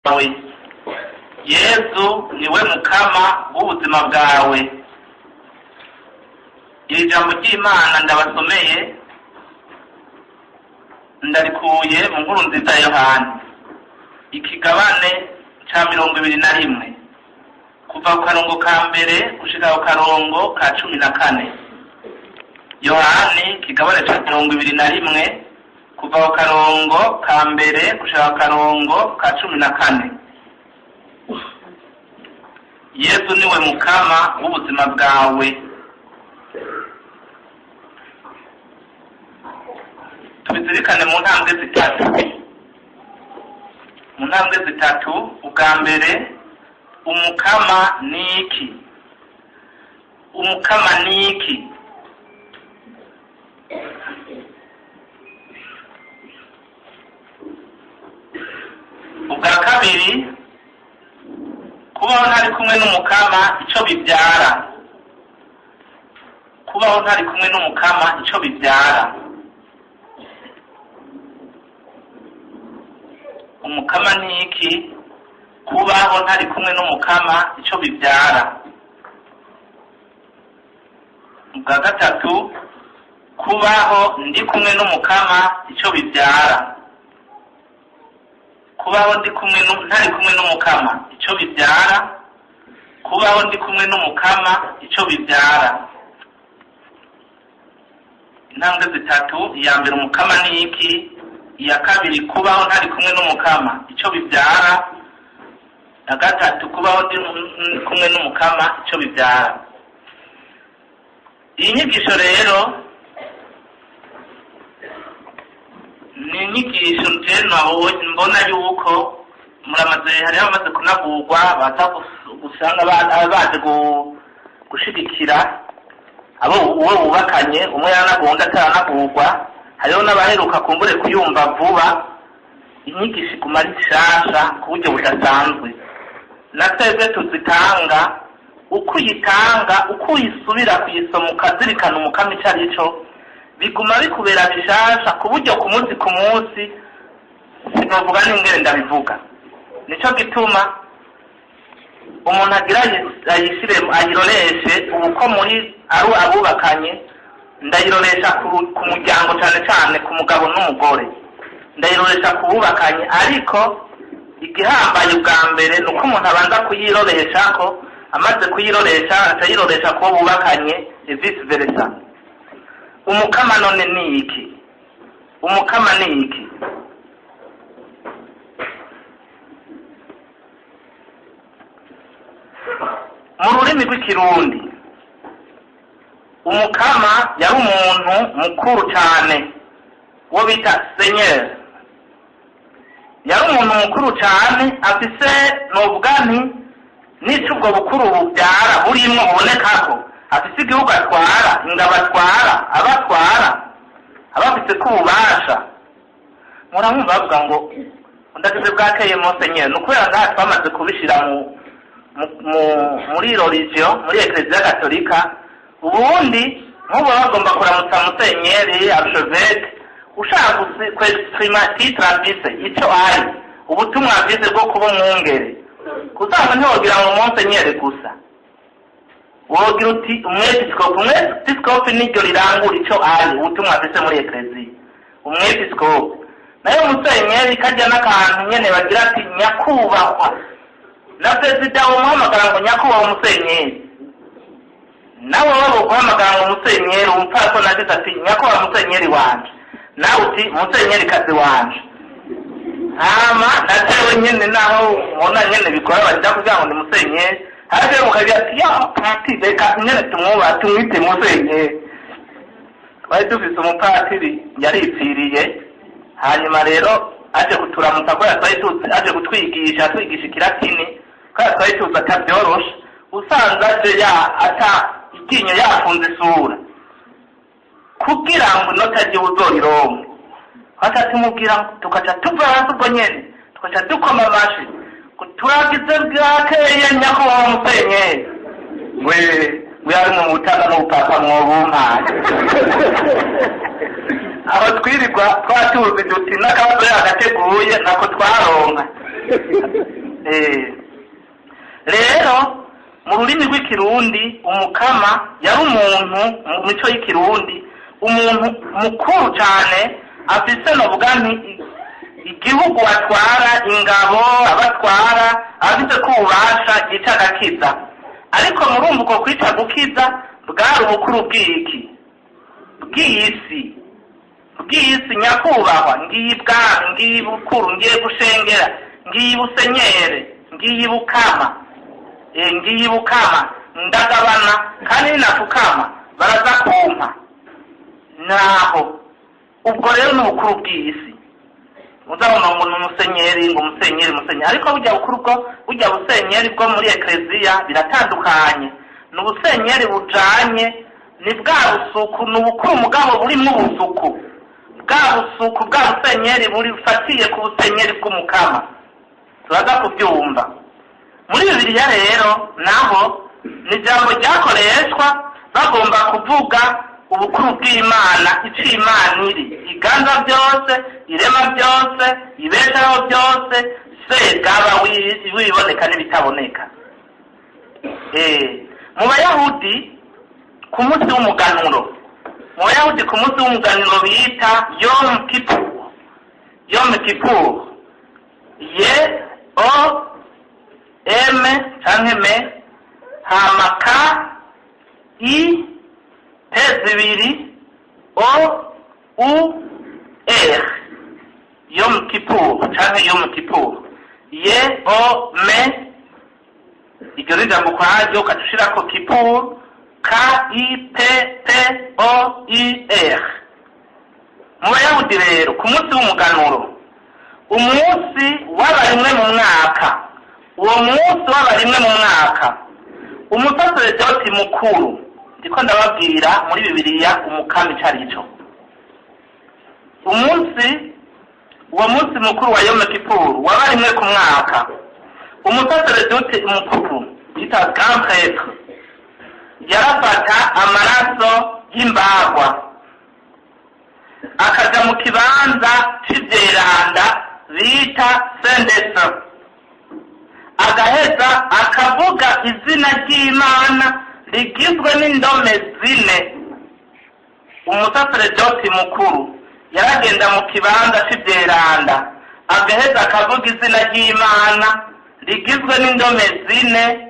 bwawe. Yesu niwe mukama w'ubuzima bwawe. Iri jambo ry'Imana ndabasomeye ndarikuye mu nkuru nziza ya Yohana ikigabane ca 21 kuva ku karongo ka mbere gushika ku karongo ka 14. Yohani ikigabane ca 21 kuva ku karongo ka mbere gushika ku karongo ka 14. Yesu niwe mukama w'ubuzima bwawe. Tubizirikane mu ntambwe zitatu. Ubwa mbere, umukama niki? Umukama niki? Ubwa kabiri, kubaho ntari kumwe n'umukama ico bibyara. Kubaho ntari kumwe n'umukama ico bibyara. Umukama niki? Kubaho ntari kumwe n'umukama ico bibyara. Ubwa gatatu, kubaho ndi kumwe n'umukama ico bibyara. Kubaho ntari kumwe n'umukama ico bibyara. Kubaho ndi kumwe n'umukama ico bibyara. Intambwe zitatu. Iya mbere, umukama niki? Iya kabiri, kubaho ntari kumwe n'umukama ico bibyara. Ya gatatu, kubaho ndi kumwe n'umukama ico bibyara. Iyi nyigisho rero ni inyigisho mbona yuko hari abamaze kunagurwa baza gusanga baje gushigikira uwo bubakanye, umwe yaranaguwe undi ataranagurwa. Hariho n'abaheruka kumbure kuyumva vuba. Inyigisho iguma ari nshasha ku buryo budasanzwe. Na twebwe tuzitanga, uko uyitanga, uko uyisubira kuyisoma ukazirikana umukama ico arico, biguma bikubera bishasha ku buryo ku munsi sinovuga n'ingene ndabivuga. Nico gituma umuntu agira ayiroreshe uko muri ari abubakanye. Ndayiroresha ku muryango cyane ku mugabo n'umugore, ndayiroresha ku bubakanye. Ariko igihambaye ubwa mbere ni uko umuntu abanza kuyiroresha, ko amaze kuyiroresha atayiroresha kubo bubakanye, vice versa. Umukama none ni iki? Umukama ni iki? Mu rurimi rw'ikirundi, umukama yari umuntu mukuru cyane wo bita Seigneur. Yari umuntu mukuru cyane afise novuga nti nico ubwo bukuru bubyara burimwo buboneka ko afise igihugu atwara, ingabo atwara, abatwara, abafise ko ububasha. Muramwumva bavuga ngo ndagize bwakeye Monseigneur. Nukubera ngaha twamaze kubishira muri religion, muri Ecclesia Gatolika. Ubundi nk'ubu bagomba kuramutsa Musenyeri, archevêque, ushaka kwexprima titre afise ico ari ubutumwa afise bwo kuba umwungere. Kuzanga ntiwogira ngo Musenyeri gusa, wogira uti umwepiskopi niryo rirangura ico ari ubutumwa afise muri Ecclesia. Umwepiskopi nayo Musenyeri kajya n'akantu nyene bagira ati nyakubahwa, na perezida w'umuhamagara ngo nyakubahwa Musenyeri. Nawe wabo guhamagara ngo Musenyeri, umupfako nagize ati nyakubahwa Musenyeri wanje, nawe uti Musenyeri kazi wanje. Hama natewe nyene naho mubona nyene bikora bajya kugira ngo ni Musenyeri, haraje mukagira ati ya pati reka nyene tumwite Musenyeri. Twari dufise umupatiri yaripfiriye, hanyuma rero aje kuturamutsa ko aje kutwigisha ikilatini, ko twari tuzi atabyoroshe. Usanze aje ata ikinyo yafunze isura kugira ngo notaje uzorironke. Tumubwira tukaca tuva hasi ubwo nyene tukaca dukoma amashi turagize bwakeye nyakubahwa Musenyeri. We ari mu butanga n'ubupapa mwobumpaye. Aho twirirwa twatuzi duti n'akabazo yagateguye nako twaronka. rero mu rurimi rw'ikirundi umukama yari umuntu mu mico y'ikirundi umuntu mukuru cyane afise novuga nti igihugu atwara ingabo abatwara afise ko ububasha yica agakiza ariko murumva uko kwica gukiza bwari ubukuru bw'isi nyakubahwa ngiyi bwami ngiyi bukuru ngiye gushengera ngiyi busenyere ngiyi bukama ndagabana kandi ninafukama baraza kumpa naho ubwo rero ni ubukuru bw'isi muzabona ngo umusenyeri ariko burya busenyeri bwo muri ekleziya biratandukanye ni ubusenyeri bujanye ni bwa busuku ni ubukuru mugabo burimwo ubusuku bwa busenyeri bufatiye ku busenyeri bw'umukama turaza kubyumva muri Bibiliya rero naho ni ijambo ryakoreshwa bagomba kuvuga ubukuru bw'Imana icyo Imana iri iganza byose irema byose ibeshaho byose se gaba wiboneka n'ibitaboneka mu bayahudi ku munsi w'umuganuro bita Yom Kippur canke me hamaka zibiri Yom Kippur canke Yom Kippur me iryo ni ijambo ukwaryo ukadushirako Kippur Kippoir. Mu bayahudi rero ku munsi w'umuganuro umunsi w'abarimwe mu mwaka uwo munsi w'abarimwe mu mwaka umusaseredoti mukuru ndiko ndababwira muri Bibiliya umukama icarico uwo munsi mukuru wa Yom Kippur w'abarimwe ku mwaka umusaseredoti mukuru yita Grand Prêtre yarafata amaraso y'imbagwa akaja mu kibanza c'ivyeranda bita Sendesa agaheza akavuga izina ry'Imana rigizwe n'indome 4 umusaseredoti mukuru yaragenda mu kibanza c'ivyeranda agaheza akavuga izina ry'Imana rigizwe n'indome 4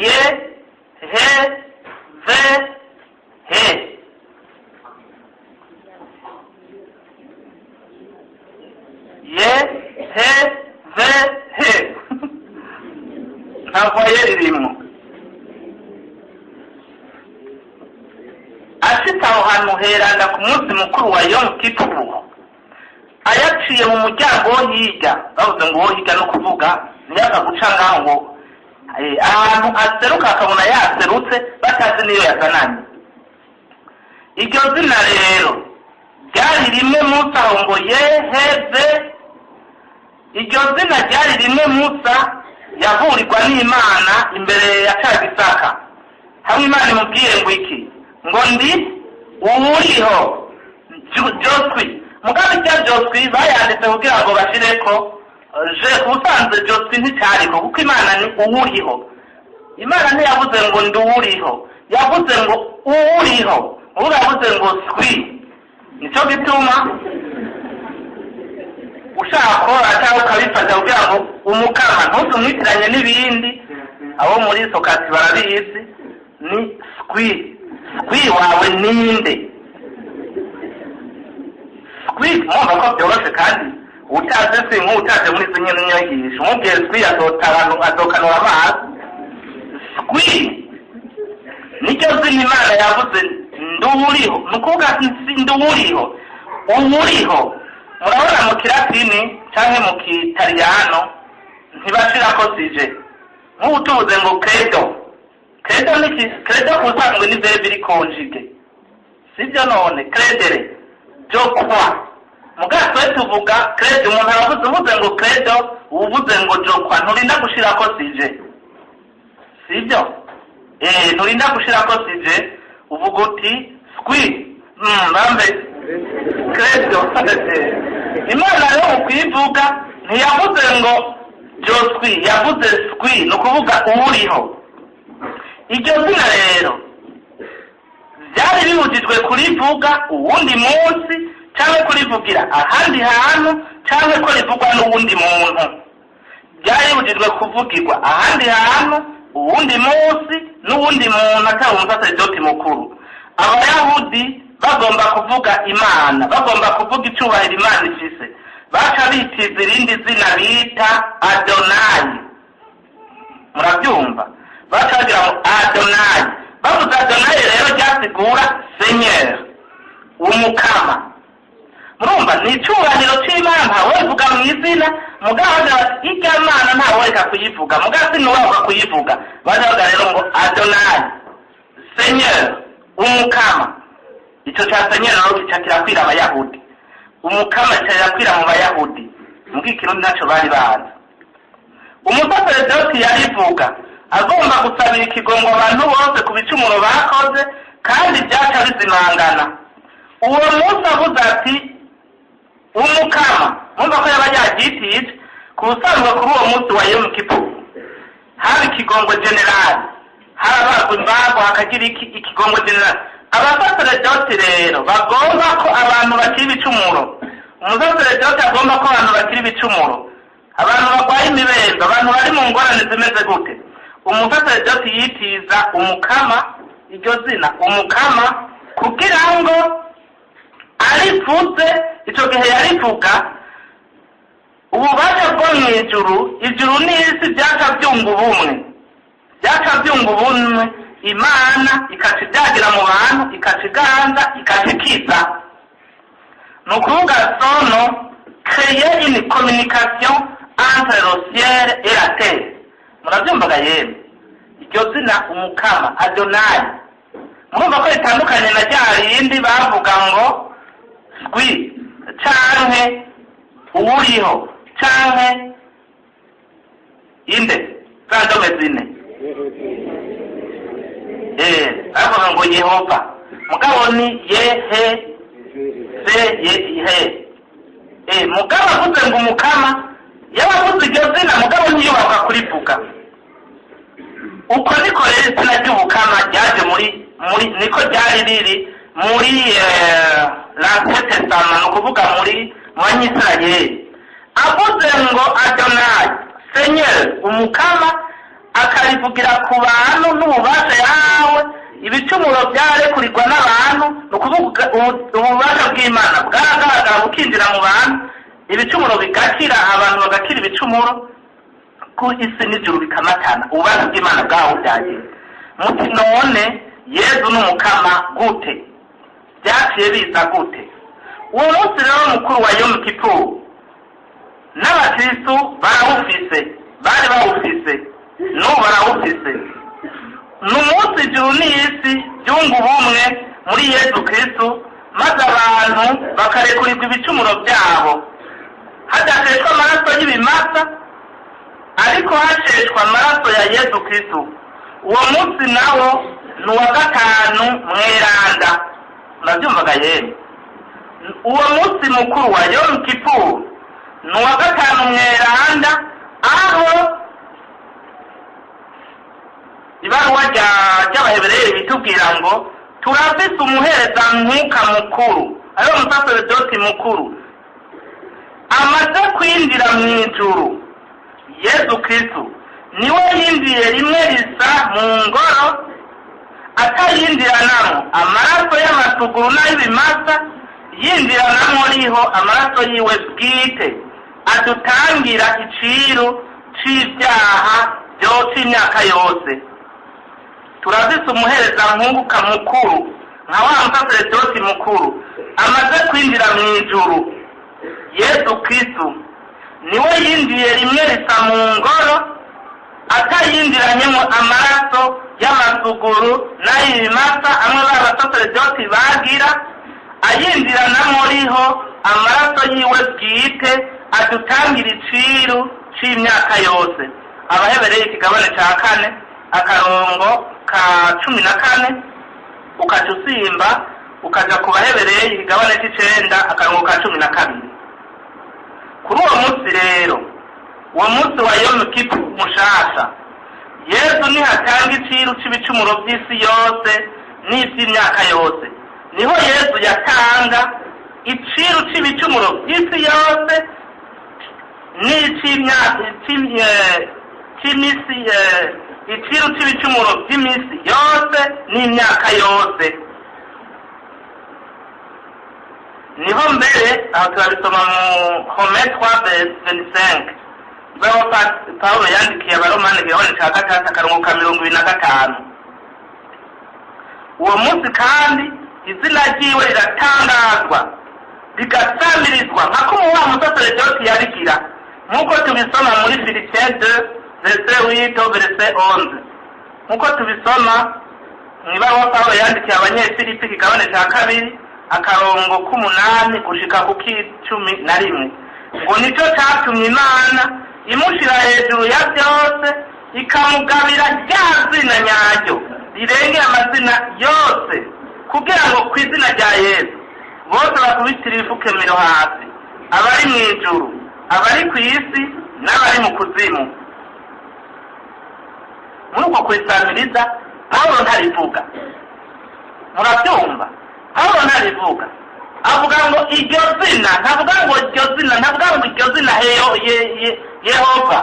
ye he ve he ye he ve he ntabwo ririmo ashitse aho hantu heranda ku munsi mukuru wa Yom Kippur ayaciye mu muryango wo hirya bavuze ngo wo hirya no kuvuga niyaga guca ngaho ngo ahantu aseruka akabona yaserutse batazi niyo yazananye iryo zina rero ryari rimwe Musa aho ngo yeheze iryo zina ryari rimwe Musa yavurirwa n'Imana imbere ya Gisaka hamwe Imana imubwiye ngo iki ngo ndi uwuriho Joswi mugabe cya Joswi bayanditse kugira ngo bashireko ubusanzwe Joswi nticyariko kuko Imana ni uwuriho Imana ntiyavuze ngo ndi uwuriho yavuze ngo uwuriho ubu yavuze ngo swi nicyo gituma ushaka cyangwa ukabifata kugira ngo umukama ntutumwitiranye n'ibindi abo muri sokati barabizi ni swi wawe ninde swi mwumva ko byoroshye kandi utaze si nk'utaze muri izo nyine nyigisho umubwiye swi azokanura amazi swi nicyo zina Imana yavuze nduwuriho ni ukuvuga nduwuriho uwuriho murabona mu kilatini cyangwa mu kitaliyano ntibashirako sije nk'ubu tuvuze ngo credo ubusanzwe ni verbe iri conjugue sibyo none credere byo kwa mugatwe tuvuga credo umuntu uvuze ngo credo uvuze ngo byo kwa nturinda gushirako sije sibyo nturinda gushirako sije uvuga uti squi bambe credo Imana rero mu kwivuga ntiyavuze ngo joswi yavuze swi ni ukuvuga uwuriho. iryo zina rero byari bibujijwe kurivuga uwundi munsi cyangwa kurivugira ahandi hantu cyangwa ko rivugwa n'uwundi muntu. byari bibujijwe kuvugirwa ahandi hantu uwundi munsi n'uwundi muntu atari umusaseridoti mukuru. abayahudi bagomba kuvuga imana, bagomba kuvuga icyubahiro imana ifise, baca bitiza irindi zina bita adonayi. murabyumva? baca bagira ngo adonayi. bavuze adonayi rero ryasigura senyeri, umukama. murumva ni icyubahiro cy'imana wevuga mu izina mugahaga bati irya mana ntaworeka kuyivuga mugasi ntiwavuga kuyivuga. bazavuga rero ngo adonayi senyeri, umukama. icyo cya senyeri rero kica kirakwira abayahudi, umukama kirakwira mu bayahudi, mbw'ikirundi ntacyo bari bazi. umusaseredoti yarivuga agomba gusabira ikigongo abantu bose ku bicumuro bakoze kandi byaca bizimangana. uwo munsi avuze ati umukama, mwumva ko yaba yabyitije. ku busanzwe kuri uwo munsi wa Yom Kippur haba ikigongo generali, harabagwa imbago hakagira ikigongo generali. abasaseredoti rero bagomba ko abantu bakira ibicumuro, umusaseredoti agomba ko abantu bakira ibicumuro, abantu barwaye imibenzo, abantu bari mu ngorane zimeze gute. umusaseredoti yitiza umukama, iryo zina umukama, kugira ngo arivuze. icyo gihe yarivuga ububasha bwo mu ijuru n'isi byaca byunga ubumwe, byaca byunga ubumwe. imana ikaca ibyagira mu bantu, ikaca iganza, ikaca ikiza. ni ukuvuga sono créer une communication entre le ciel et la terre. murabyumvaga yewe? iryo zina umukama adonayi murumva ko ritandukanye na rya rindi bavuga ngo swi canke uwuriho canke inde za ndome zine. bavuga ngo yehova, mugabo ni yehe se yehe. mugabo avuze ngo umukama, yabavuze iryo zina mugabo ntiyubaka kurivuga. uko niko rero izina ry'ubukama ryaje muri niko ryari riri muri l'Ancien Testament, ni ukuvuga muri banyisirayeli. avuze ngo adonayi senyeri, umukama, akarivugira ku bantu n'ububasha yawe. ibicumuro byarekurirwa n'abantu, ni ukuvuga ububasha bw'imana bwaragaragara bukinjira mu bantu, ibicumuro bigakira, abantu bagakira ibicumuro, ku isi n'ijuru bikamatana, ububasha bw'imana bwaho byagiye. muti none yezu n'umukama gute? byaciye biza gute? uwo munsi rero mukuru wa Yom Kippur n'abakristu barawufise, bari bawufise, n'ubu barawufise. ni umunsi ijuru n'isi byunga ubumwe muri Yezu Kristu, maze abantu bakarekurirwa ibicumuro byabo. hadasheshwa amaraso y'ibimasa, ariko hasheshwa amaraso ya Yezu Kristu. uwo munsi nawo ni uwa gatanu mweranda. murabyumvaga yewe? uwo munsi mukuru wa Yom Kippur ni uwa gatanu mweranda, aho ibaruwa ry'abahebereye bitubwira ngo turafise umuherezamwuka mukuru, ariwe umusaseredoti mukuru, amaze kwinjira mu ijuru. Yezu Kristu niwe yinjiye rimwe risa mu ngoro, atayinjiranamo amaraso y'amasuguru n'ay'ibimasa, yinjiranamo riho amaraso yiwe bwite, adutangira iciru c'ibyaha cy'imyaka yose. turafise umuherezamwuka mukuru nka wa musaseredoti mukuru amaze kwinjira mu ijuru. Yesu Kristu niwe yinjiye rimwe risa mu ngoro, atayinjiranyemo amaraso y'amasuguru n'ay'ibimasa amwe b'abasaseredoti bagira, ayinjiranamo riho amaraso yiwe bwite, adutangira iciru c'imyaka yose. abahebereye ikigabane ca 4 akarongo ka 14 ukaca usimba ukaja ku bahebereye ikigabane c'9 akarongo ka 12. kuri uwo munsi rero uwo munsi wa Yom Kippur mushasha Yesu nihatanga iciru c'ibicumuro by'isi yose n'ivy'imyaka yose. Niho Yesu yatanga iciru c'ibicumuro by'isi yose iciru c'ibicumuro by'imisi yose n'imyaka yose. Niho mbere aho turabisoma mu Home 3:25 baho Paulo yandikiye abaromani igihone ca gatatu akarongo ka 25. Uwo munsi kandi izina ryiwe riratangazwa rigasamirizwa nk'uko wa musaseredoti yabigira nk'uko tubisoma muri Philippiens 2:8-11 nk'uko tubisoma mwibaho Paulo yandikiye abanyefilipi igihone ca 2 akarongo k'8 gushika ku 11 ngo nico catumye Imana imushira hejuru ya byose ikamugabira rya zina nyaryo rirengera amazina yose kugira ngo ku izina rya Yesu bose bakubitira ifukemiro hasi, abari mu ijuru, abari ku isi n'abari mu kuzimu. Muri uko kwisamiriza Paulo ntarivuga, murabyumva? Paulo ntarivuga, avuga ngo iryo zina, ntavuga ngo iryo zina Yehova,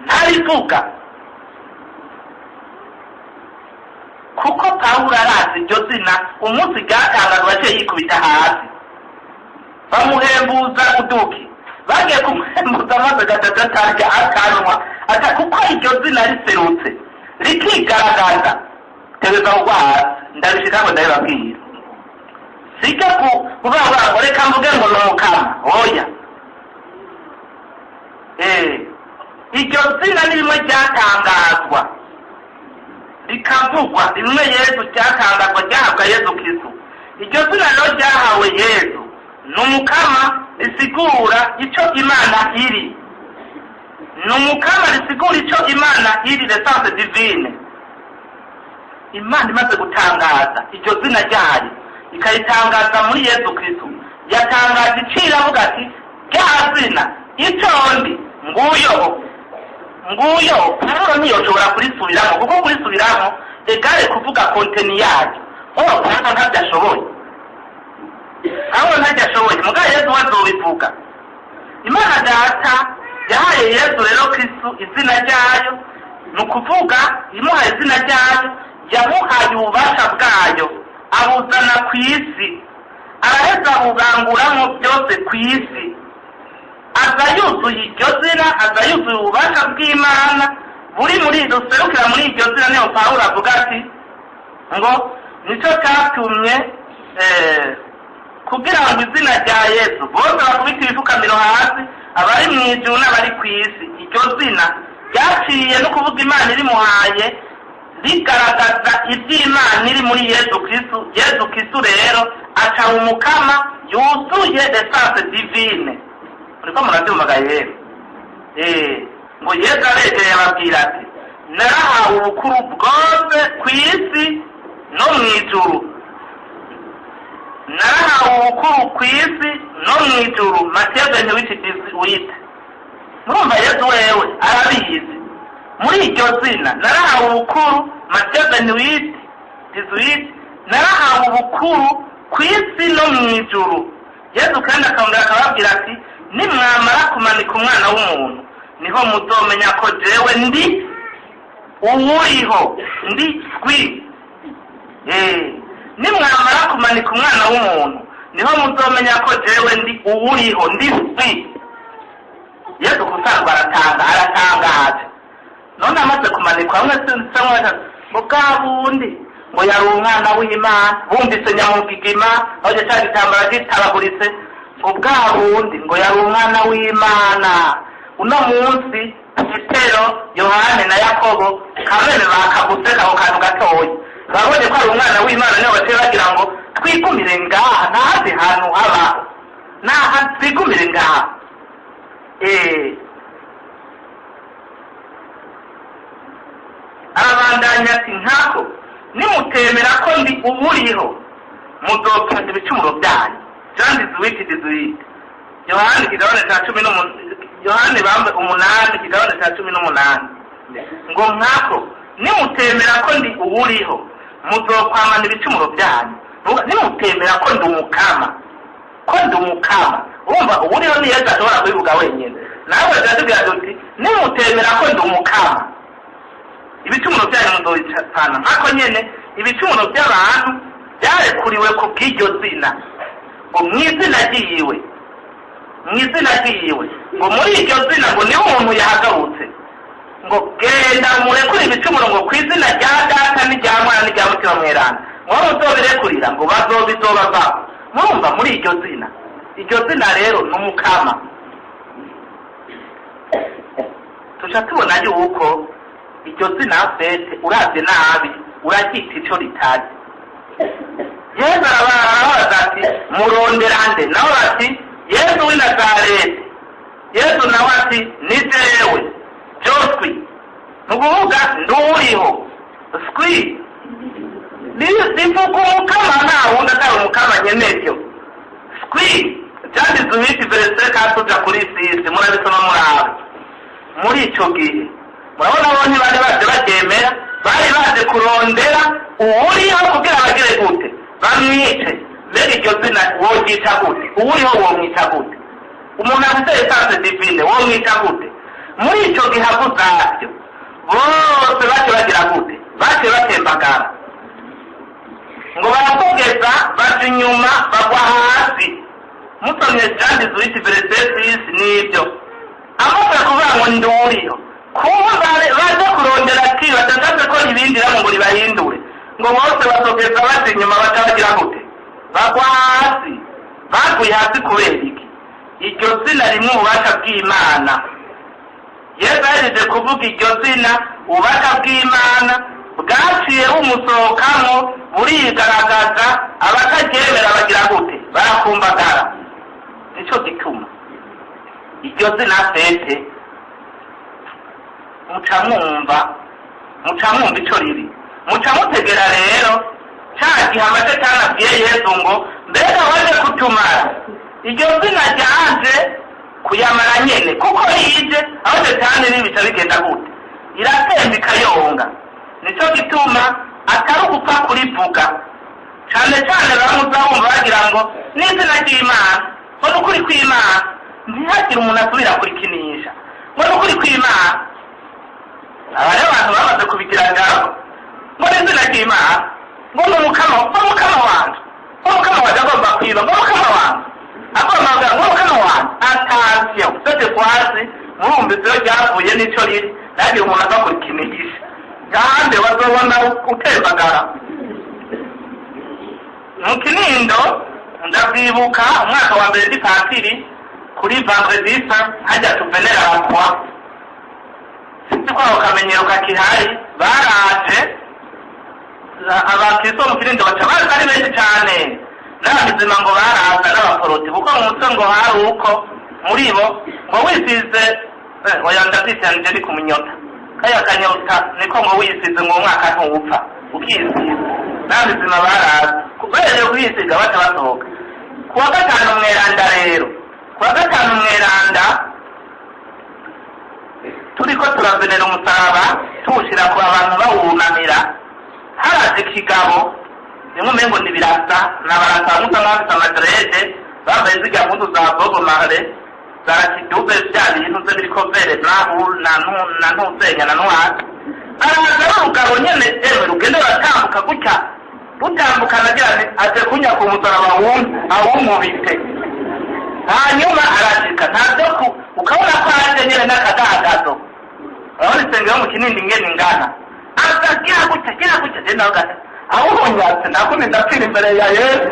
ntarivuga kuko Paulo arazi iryo zina umunsi ryatangazwa baciye yikubita hasi bamuhembuza uduki, bagiye kumuhembuza maze gatatatarya akanwa ata kuko iryo zina riserutse rikigaragaza tereza kugwa hasi. Ndabishika ngo ndabibabwira sike kuvuga ngo reka mvuge ngo ni umukama, oya. Iryo zina ni rimwe ryatangazwa rikavugwa, rimwe Yesu ryatangazwa ryahabwa Yesu Kristo. Iryo zina rero ryahawe Yesu ni umukama, risigura ico Imana iri. Ni umukama risigura ico Imana iri, l'essence divine. Imana imaze gutangaza iryo zina ryayo ikayitangaza muri Yesu Kristo, yatangaza icira avuga ati rya zina icondi nguyo Paulo ntiyoshobora kurisubiramo kuko kurisubiramo egare kuvuga konteni yaryo. Paulo ntabyashoboye, mugabo Yesu wazobivuga. Imana Data yahaye Yesu rero Kristo izina ryayo, ni ukuvuga imuhaye izina ryayo yamuhaye ububasha bwayo, abuzana ku isi, araheza abuganguramo byose ku isi, aza yuzuye iryo zina, aza yuzuye ububasha bw'Imana buri muri ruserukira muri iryo zina. Niyo Paulo avuga ati ngo nico cyatumye kugira ngo izina rya Yesu bose bakubita ibifukamiro hasi, abari mu ijuru n'abari ku isi. Iryo zina ryaciye no kuvuga Imana irimuhaye rigaragaza iby'Imana iri muri Yesu Kristo. Yesu Kristo rero aca umukama yuzuye essence divine. Uriko murabyumvaga yero? Ngo Yesu aregeye ababwira ati narahawe ubukuru bwose ku isi no mu ijuru, narahawe ubukuru ku isi no mu ijuru. Mateyo 28:18. Murumva Yesu wewe arabizi muri iryo zina narahawe ubukuru. Mateyo 28:18 narahawe ubukuru ku isi no mu ijuru. Yesu kandi akongera akababwira ati nimwamara kumanika umwana w'umuntu niho muzomenya ko jewe ndi uwuriho, ndi swi. Nimwamara kumanika umwana w'umuntu niho muzomenya ko jewe ndi uwuriho, ndi swi. Yesu kusanga aratangaje. None amaze kumanikwa hamwe sinsemwe ngo bwabundi ngo yari umwana w'Imana, bumvise nyamugigima aho cya gitambara gitabaguritse ngo bwabundi ngo yari umwana w'Imana. Uno munsi Petero, Yohane na Yakobo kamene bakaguseka ako kantu gatoya, babonye ko ari umwana w'Imana, niyo bateye bagira ngo twigumire ngaha n'ahandi hantu habaho, twigumire ngaha. Arabandanya ati nkako nimutemera ko ndi uburiho muzopfata ibicumuro byanyu. Jean 18:18. Yohani igabane cya 10 Yohani bambe 8 ikigabane cya 18 ngo nkako nimutemera ko ndi uwuriho muzokwamana ibicumuro byanyu. Nimutemera ko ndi umukama urumva uwuriho ni Yesu ashobora kubivuga wenyine. Nawe ndazibwira duti nimutemera ko ndi umukama ibicumuro byanyu muzobicana. Nkako nyene ibicumuro by'abantu byarekuriwe ku bw'iryo zina ngo mw'izina ryiwe ngo muri iryo zina ngo niho umuntu yahagarutse ngo genda murekure ibicumuro ngo ku izina rya Data n'irya Mwana n'irya Mutima Mweranda ngo muzobirekurira ngo bizobavaho. Murumva muri iryo zina rero ni umukama. Tuca tubona yuko iryo zina fete uravye nabi uraryita ico ritazi. Yesu arabaza ati muronderande, nawe ati Yesu w'i Nazareti. Yesu nawe ati ni jewe Joswi, nukuvuga nduriho skwi nivuga umukama nta wundi atari umukama nyenevyo skwi byanditse ibiti verese katuja kuri sisi murabisoma murabe. Muri ico gihe murabona bo ntibari baje baryemera, bari baje kurondera uwuriho kugira bagire gute bamwice. Mbega iryo zina woryita gute? Uwuriho womwita gute? Umuntu afite esanse divine womwita gute? Muri ico gihe avuzavyo bose bace bagira gute? Bace batembagara ngo barakugeza baca inyuma bagwa hasi. Musomye byanditse ibiti verese n'ibyo amaze kuvuga ngo nduriho kuba baje kurondera ati batashatse ko ibindiramo ngo ribahindure ngo bose basogeza baca inyuma baca bagira gute? Bagwa hasi. Baguye hasi kubera iki? Iryo zina rimwe ububasha bw'Imana. Yesu yaje kuvuga iryo zina ububasha bw'Imana bwaciye bumusohokamo burigaragaza, abataryemera bagira gute? Barakumbagara. Nico gituma iryo zina fete muca mwumva ico riri, muca mutegera rero cya gihe amashetani abwiye Yesu ngo mbega waje kutumara. Iryo zina ryaje kuyamara nyene kuko yije aho shetani n'ibica bigenda gute? Iratemba ikayonga. Nico gituma atari ugupfa kurivuga cyane bamuzabumva bagira ngo n'izina ry'Imana ngo n'ukuri kw'Imana ntihagire umuntu asubira kurikinisha ngo n'ukuri kw'Imana. Aba rero abantu bamaze kubigira ngabo ngo n'izina ry'Imana ngo n'umukama wanjye agomba kwiba ngo umukama wanjye agomba kuvuga ngo umukama wanjye atavyo sote kwasi murumvise iyo ryavuye n'ico riri ntihagire umuntu aza kurikinisha kandi bazobona utembagara. Mu Kinindo ndavyibuka umwaka wa mbere ndipatiri kuri Vendredi Saint hajya tuvenera bakwa sinzi ko ako kamenyero kakihari. Baraje abakristo mu Kinindo baca baza ari benshi cane n'abamizima ngo baraza n'abaporoti kuko mu mutwe ngo hari uko muri bo ngo wisize oya ndavyityanije ndi ku minyota kaya kanyota niko ngo wisize ngo umwaka ntupfa ukisize. N'abamizima baraza kubera kwisiga baca basohoka. Kuwa gatanu mweranda rero turiko turavenera umusaraba tuwushira ku abantu bawunamira, haraje ikigabo rimwe umengo ntibirasa n'abarasa musa mwafise amadrede bambaye zirya mpuzu za Bobo Marley za kiduve vya bintu vyo biriko vere na ntuzenya na ntwatsi. Araza n'urugabo nyene rugende baratambuka gutya utambuka nagira aje kunya ku musaraba awumubite. Hanyuma arashika ntavyo ukabona ko aje nyene n'akadagazo aho isengero mu Kinindi ngene ingana azagira gutya genda ugata aho honyatse nakone ndapfira imbere ya Yesu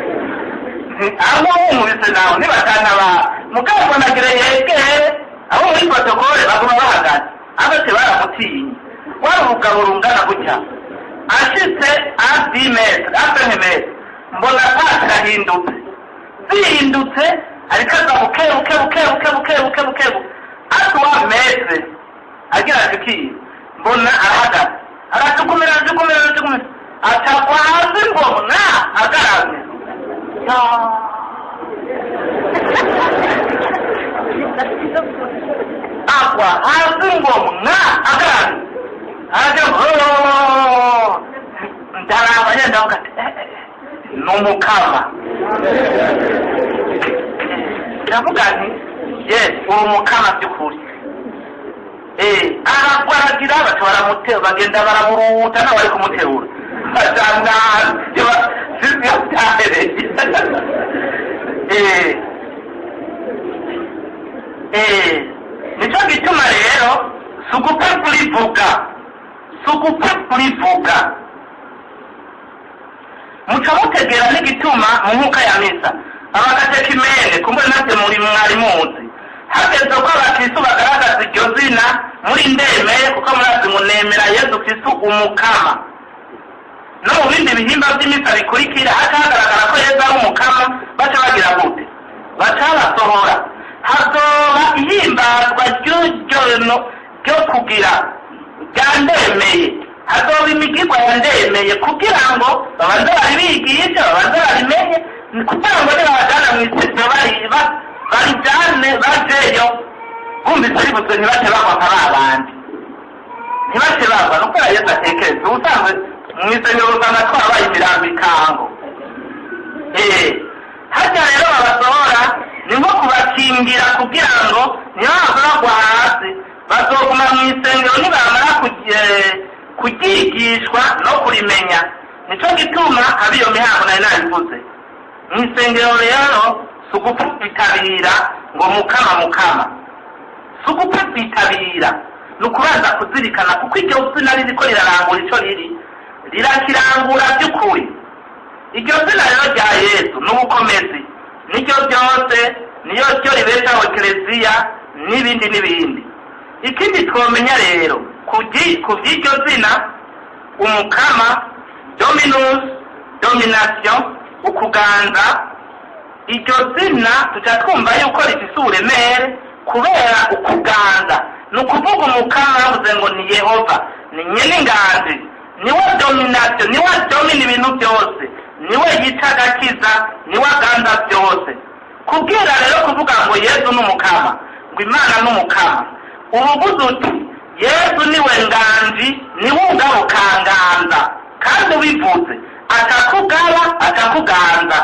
aho umubise nawe nibatana ba mugabo nagire yegere aho muri protokole baguma bahagaze abate baramutinya wari urugabo rungana gutya ashitse abemetre mbona zihindutse ariko aza bukebuke atuwa metre agira ati mbona arahagaze arajukumira atagwa hasi ngo agaramye. agwa hasi ngo mwa agarara ajya ndaraba yenda avuga ati ni umukama. Ndavuga nti yes uri umukama by'ukuri. Aragwa aragira bati baramutera bagenda baramuruta nawe ari kumuterura basanga nicyo gituma rero sugupfa kurivuga muca mutegera n'igituma mu nkuka ya misa abagatekimene kumbe natwe muri mwari muzi hageze ko abakristu bagaragaza iryo zina muri ndemeye kuko murazi ngo nemera Yesu Kristu umukama. No mu bindi bihimba by'imisa bikurikira hakagaragara ko Yesu ari umukama baca bagira gute baca basohora hazoba ihimbazwa ryo kugira ryandemeye hazoba imigirwa yandemeye kugira ngo babanze baribigishe babanze barimenye kugira ngo nibabajana mu isezero barijane bajeyo bumvise ributse ntibace bagwa nka babandi ntibace bagwa nuko Yesu atekereza ubusanzwe mu isengero usanga twabaye imirambo ikango. Harya rero babasohora ni nko kubakingira kugira ngo ntibava bagwa hasi bazoguma mu isengero nibamara kuryigishwa no kurimenya. Nico gituma haba iyo mihango nari nabivuze mu isengero rero sugupfa kwitabira ngo mukama sugupfa kwitabira ni ukubanza kuzirikana kuko iryo zina ririko rirarangura ico rirakirangura by'ukuri. Iryo zina rero rya Yesu n'ubukomezi niryo byose niyo ryo ribeshaho Ekereziya n'ibindi. Ikindi twomenya rero ku by'iryo zina umukama dominus domination ukuganza iryo zina tuca twumva yuko rifise uburemere kubera ukuganza ni ukuvuga umukama yavuze ngo ni Yehova ni nyen'inganzi niwe domination niwe domina ibintu byose niwe yica agakiza niwe aganza byose. Kubwira rero kuvuga ngo Yesu n'umukama ngo Imana n'umukama ubuvuze uti Yesu niwe nganji niwe ugarukanganza kandi ubivuze akakuganza.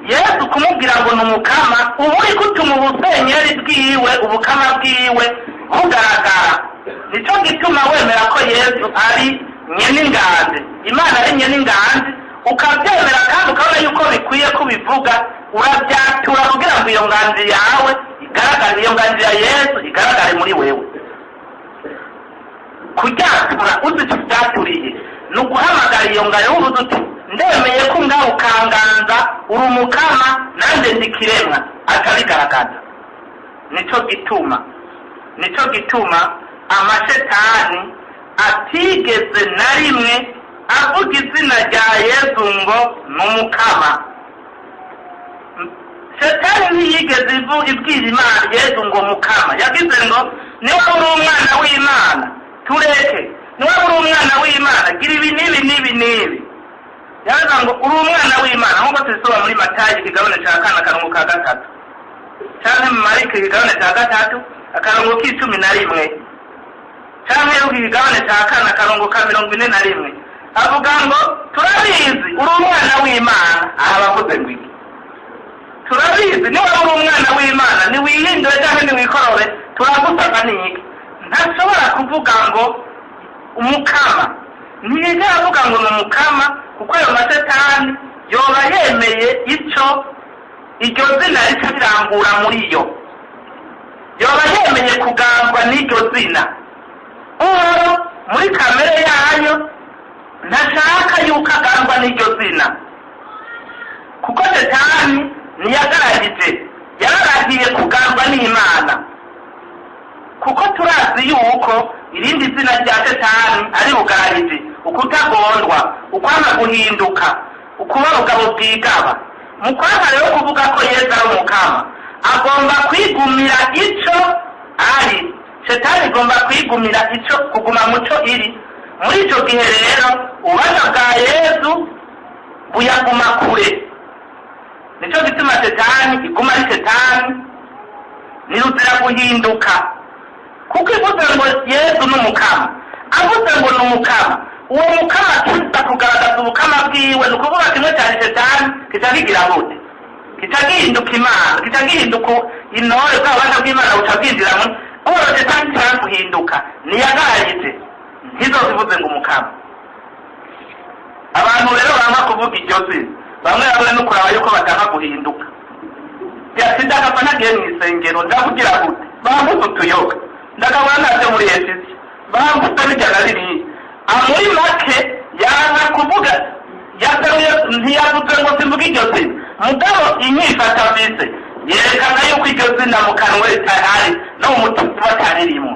Yesu kumubwira ngo n'umukama ubu uri gutuma ubusenyeri bwiwe ubukama bwiwe bugaragara. Nico gituma wemera ko Yesu ari nyen'inganzi Imana ari nyen'inganzi ukabyemera kandi ukabona yuko bikwiye kubivuga urabyatura kugira ngo iyo nganzi yawe igaragare iyo nganzi ya Yesu igaragare muri wewe. Kujyatura uzi tubyaturiye ni uguhamagara iyo ngari y'ubuze uti ndemeye ko ukanganza uri umukama nanjye ndikiremwa akabigaragaza. Nico gituma amashetani atigeze na rimwe avuga izina rya Yesu ngo n'umukama. Shetani ntiyigeze ibwira Imana Yesu ngo mukama, yagize ngo niwe uri umwana w'Imana tureke, niwe uri umwana w'Imana gira ibi n'ibi. Yavuga ngo uri umwana w'Imana nk'uko tubisoba muri Matayo ikigabane cya 4:3 cyangwa mu Mariko ikigabane cya 3:11 cyangwa ikigabane cya 4:41 avuga ngo turabizi uri umwana w'Imana. Aha bavuze ngo iki? Turabizi niwe uri umwana w'Imana niwihindure cyangwa niwikorore turagusaba n'iki. Ntashobora kuvuga ngo umukama ntiyigeze avuga ngo ni umukama kuko ayo mashetani yoba yemeye iryo zina rica birangura muri yo, yoba yemeye kuganzwa n'iryo zina. Uwo muri kamere yayo ntashaka yuko aganzwa n'iryo zina kuko shetani yararahiye kuganzwa n'Imana kuko turazi yuko irindi zina rya shetani ari bugararije ukutagondwa ukwanga guhinduka ukuba ubugabo bwigaba. Mu kwanga rero kuvuga ko Yesu ari umukama agomba kwigumira ico ari. Shetani igomba kwigumira ico kuguma muco iri. Muri ico gihe rero ubasha bwa Yesu buyaguma kure. Nico gituma shetani iguma ari shetani niruzira guhinduka kuko ivuze ngo Yesu n'umukama, avuze ngo n'umukama, uwo mukama tuza kugaragaza ubukama bwiwe, ni ukuvuga kimwe cyane cyane kitagigira gute, kitagihinduka Imana, kitagihinduka intore bw'abana bw'Imana butabwinjiramo, bose kandi cyane guhinduka niyagayije ntizo zivuze ngo umukama. Abantu rero banga kuvuga iryo zina, bamwe no kuraba yuko batanga guhinduka. Yasinda akapfa nagiye mu isengero ndavugira gute, bambuze utuyoga ndakabona nabyo muri Yesu, bambuze bijyana ririya muri make yanga kuvuga, ntiyavuze ngo simvuge iryo zina, mugabo inyifata bise yerekana yuko iryo zina mu kanwa ritahari no mu mutima bataririmo.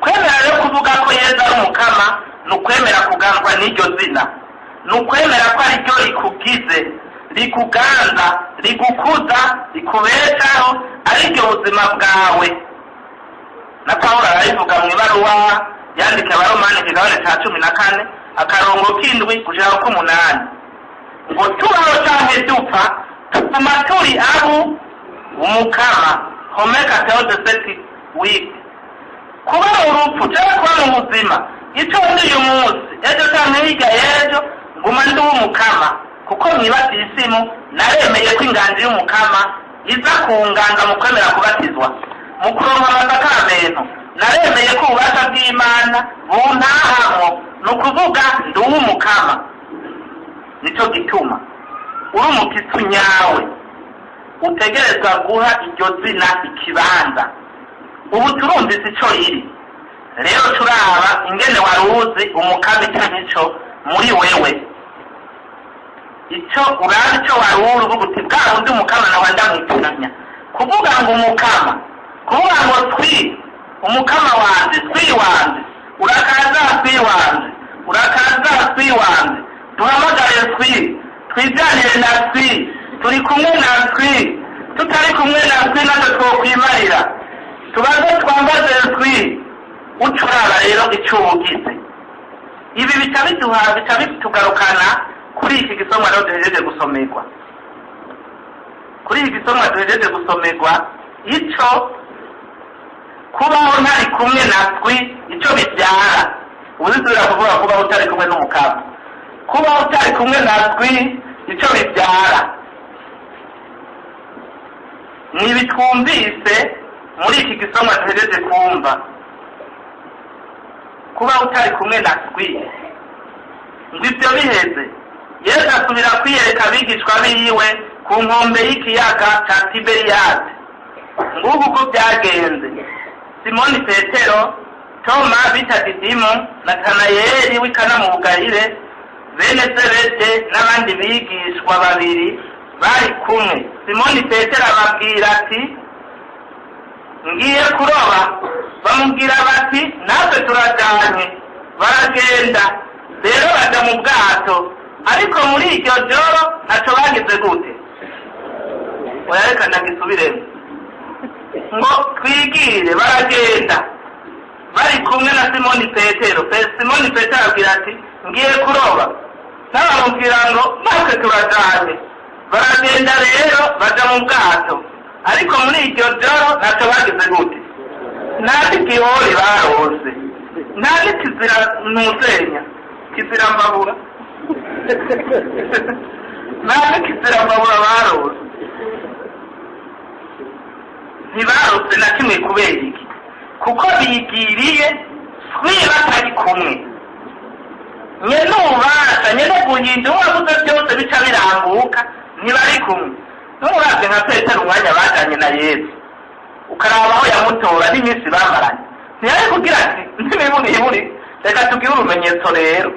Kwemera rero kuvuga ko Yesu ari umukama ni ukwemera kuganzwa n'iryo zina, ni ukwemera ko ari ryo rikugize, rikuganza, rigukuza, rikubeshaho, ari ryo buzima bwawe. Na Pawulo arabivuga mu ibaruwa yandika Abaromani ikigabane cya 14 akarongo k'indwi gushika ku 8 ngo tubaho canke dupfa tuguma turi abo umukama homeka teode seti wiki, kuba mu rupfu cyangwa kuba mu buzima icyo ndi uyu munsi ejo cyangwa hirya y'ejo nguma ndi umukama, kuko mwibatiye isimu naremeye ko inganji y'umukama iza kunganza mu kwemera kubatizwa, mu kuronka amasakaramentu naremeye ko ububasha bw'Imana buntahamwo, ni ukuvuga ndi uw'umukama. Nicyo gituma uri umukristo nyawe utegerezwa guha iryo zina ikibanza. Ubu turumvise icyo iri rero, turaba ingene waruzi umukama icyo nicyo muri wewe, icyo urazi icyo waruri uvuga uti bwa wundi umukama nawe ndamwitiranya. Kuvuga ngo umukama, kuvuga ngo twi umukama wanjye, twi wanjye, urakaza twi wanjye, urakaza twi wanjye, duhamagare twi, twijyanire na twi, turi kumwe na twi, tutari kumwe na twi natwe twokwimarira, tubaze twambaze twi. Ucuraba rero icyo ugize, ibi bica bitugarukana kuri iki gisomwa rero duhejeje gusomerwa, kuri iki gisomwa duhejeje gusomerwa, icyo kubaho ntari kumwe na twi icyo bibyara. Uzisubira kuvuga kubaho utari kumwe n'umukama, kubaho utari kumwe na twi icyo bibyara. Nibi twumvise muri iki gisomwa duhejeje kumva, kuba utari kumwe na twi ngo ibyo biheze Yesu asubira kwiyereka abigishwa biwe ku nkombe y'ikiyaga cya Tiberiyade. Ngubu uko byagenze, Simoni Petero, Toma bita Didimu, Natanayeli w'i Kana mu Bugalile, bene Zebede n'abandi bigishwa babiri bari kumwe. Simoni Petero ababwira ati ngiye kuroba, bamubwira bati natwe turajyanye. Baragenda rero bajya mu bwato, ariko muri iryo joro ntacyo bagize gute, oyarekana gisubiremo ngo twigire. Baragenda bari kumwe na Simoni Petero. Simoni Petero abwira ati ngiye kuroba, n'abamubwira ngo natwe turajyanye. Baragenda rero bajya mu bwato, ariko muri iryo joro ntacyo bagize gute, nta n'igihori barose, nta n'ikizira ntuzenya, kizira mbabura nta n'ikizira mbabura barose, ntibarose na kimwe. Kubera iki? kuko bigiriye twiba batari kumwe. Nyene ububasha, nyene guhindura uwabuze byose bica birambuka, ntibari kumwe. N'umuravye nka Petero umwanya bajanye na Yesu, ukaraba aho yamutora n'iminsi bamaranye, ntiyari kugira ati ntibiburi, reka tubwire urumenyetso rero,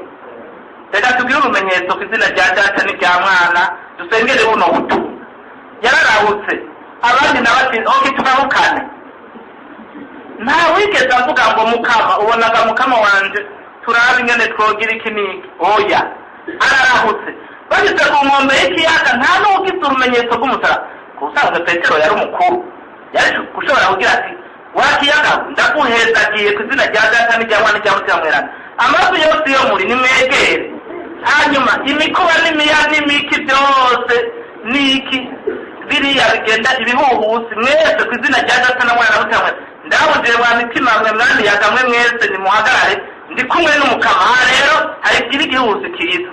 reka tubwire urumenyetso ku izina rya Data n'irya Mwana, dusengere buno buto. Yararahutse, abandi nabati oke tubahukane. Nta wigeze avuga ngo mukama, ubonaga mukama wanje turabe ingene twogira iki n'iki. Oya, ararahutse. Bageze ku nkombe y'ikiyaga, nta n'ugize urumenyetso rw'umusaraba. Ubusanzwe Petero yari umukuru, yari gushobora kugira ati wakiyaga ndaguhezagiye ku izina rya Data n'irya Mwana n'irya Mutima Mweranda, amazi yose yo muri nimwegere. Hanyuma imikuba n'imiya n'imiki byose n'iki biriya bigenda ibihuhusi mwese ku izina rya Data na Mwana na Mutima Mweranda ndabuje mwa mitima mwe mwandi yagamwe mwese nimuhagarare ndi kumwe n'umukama rero hari igihuzi kiza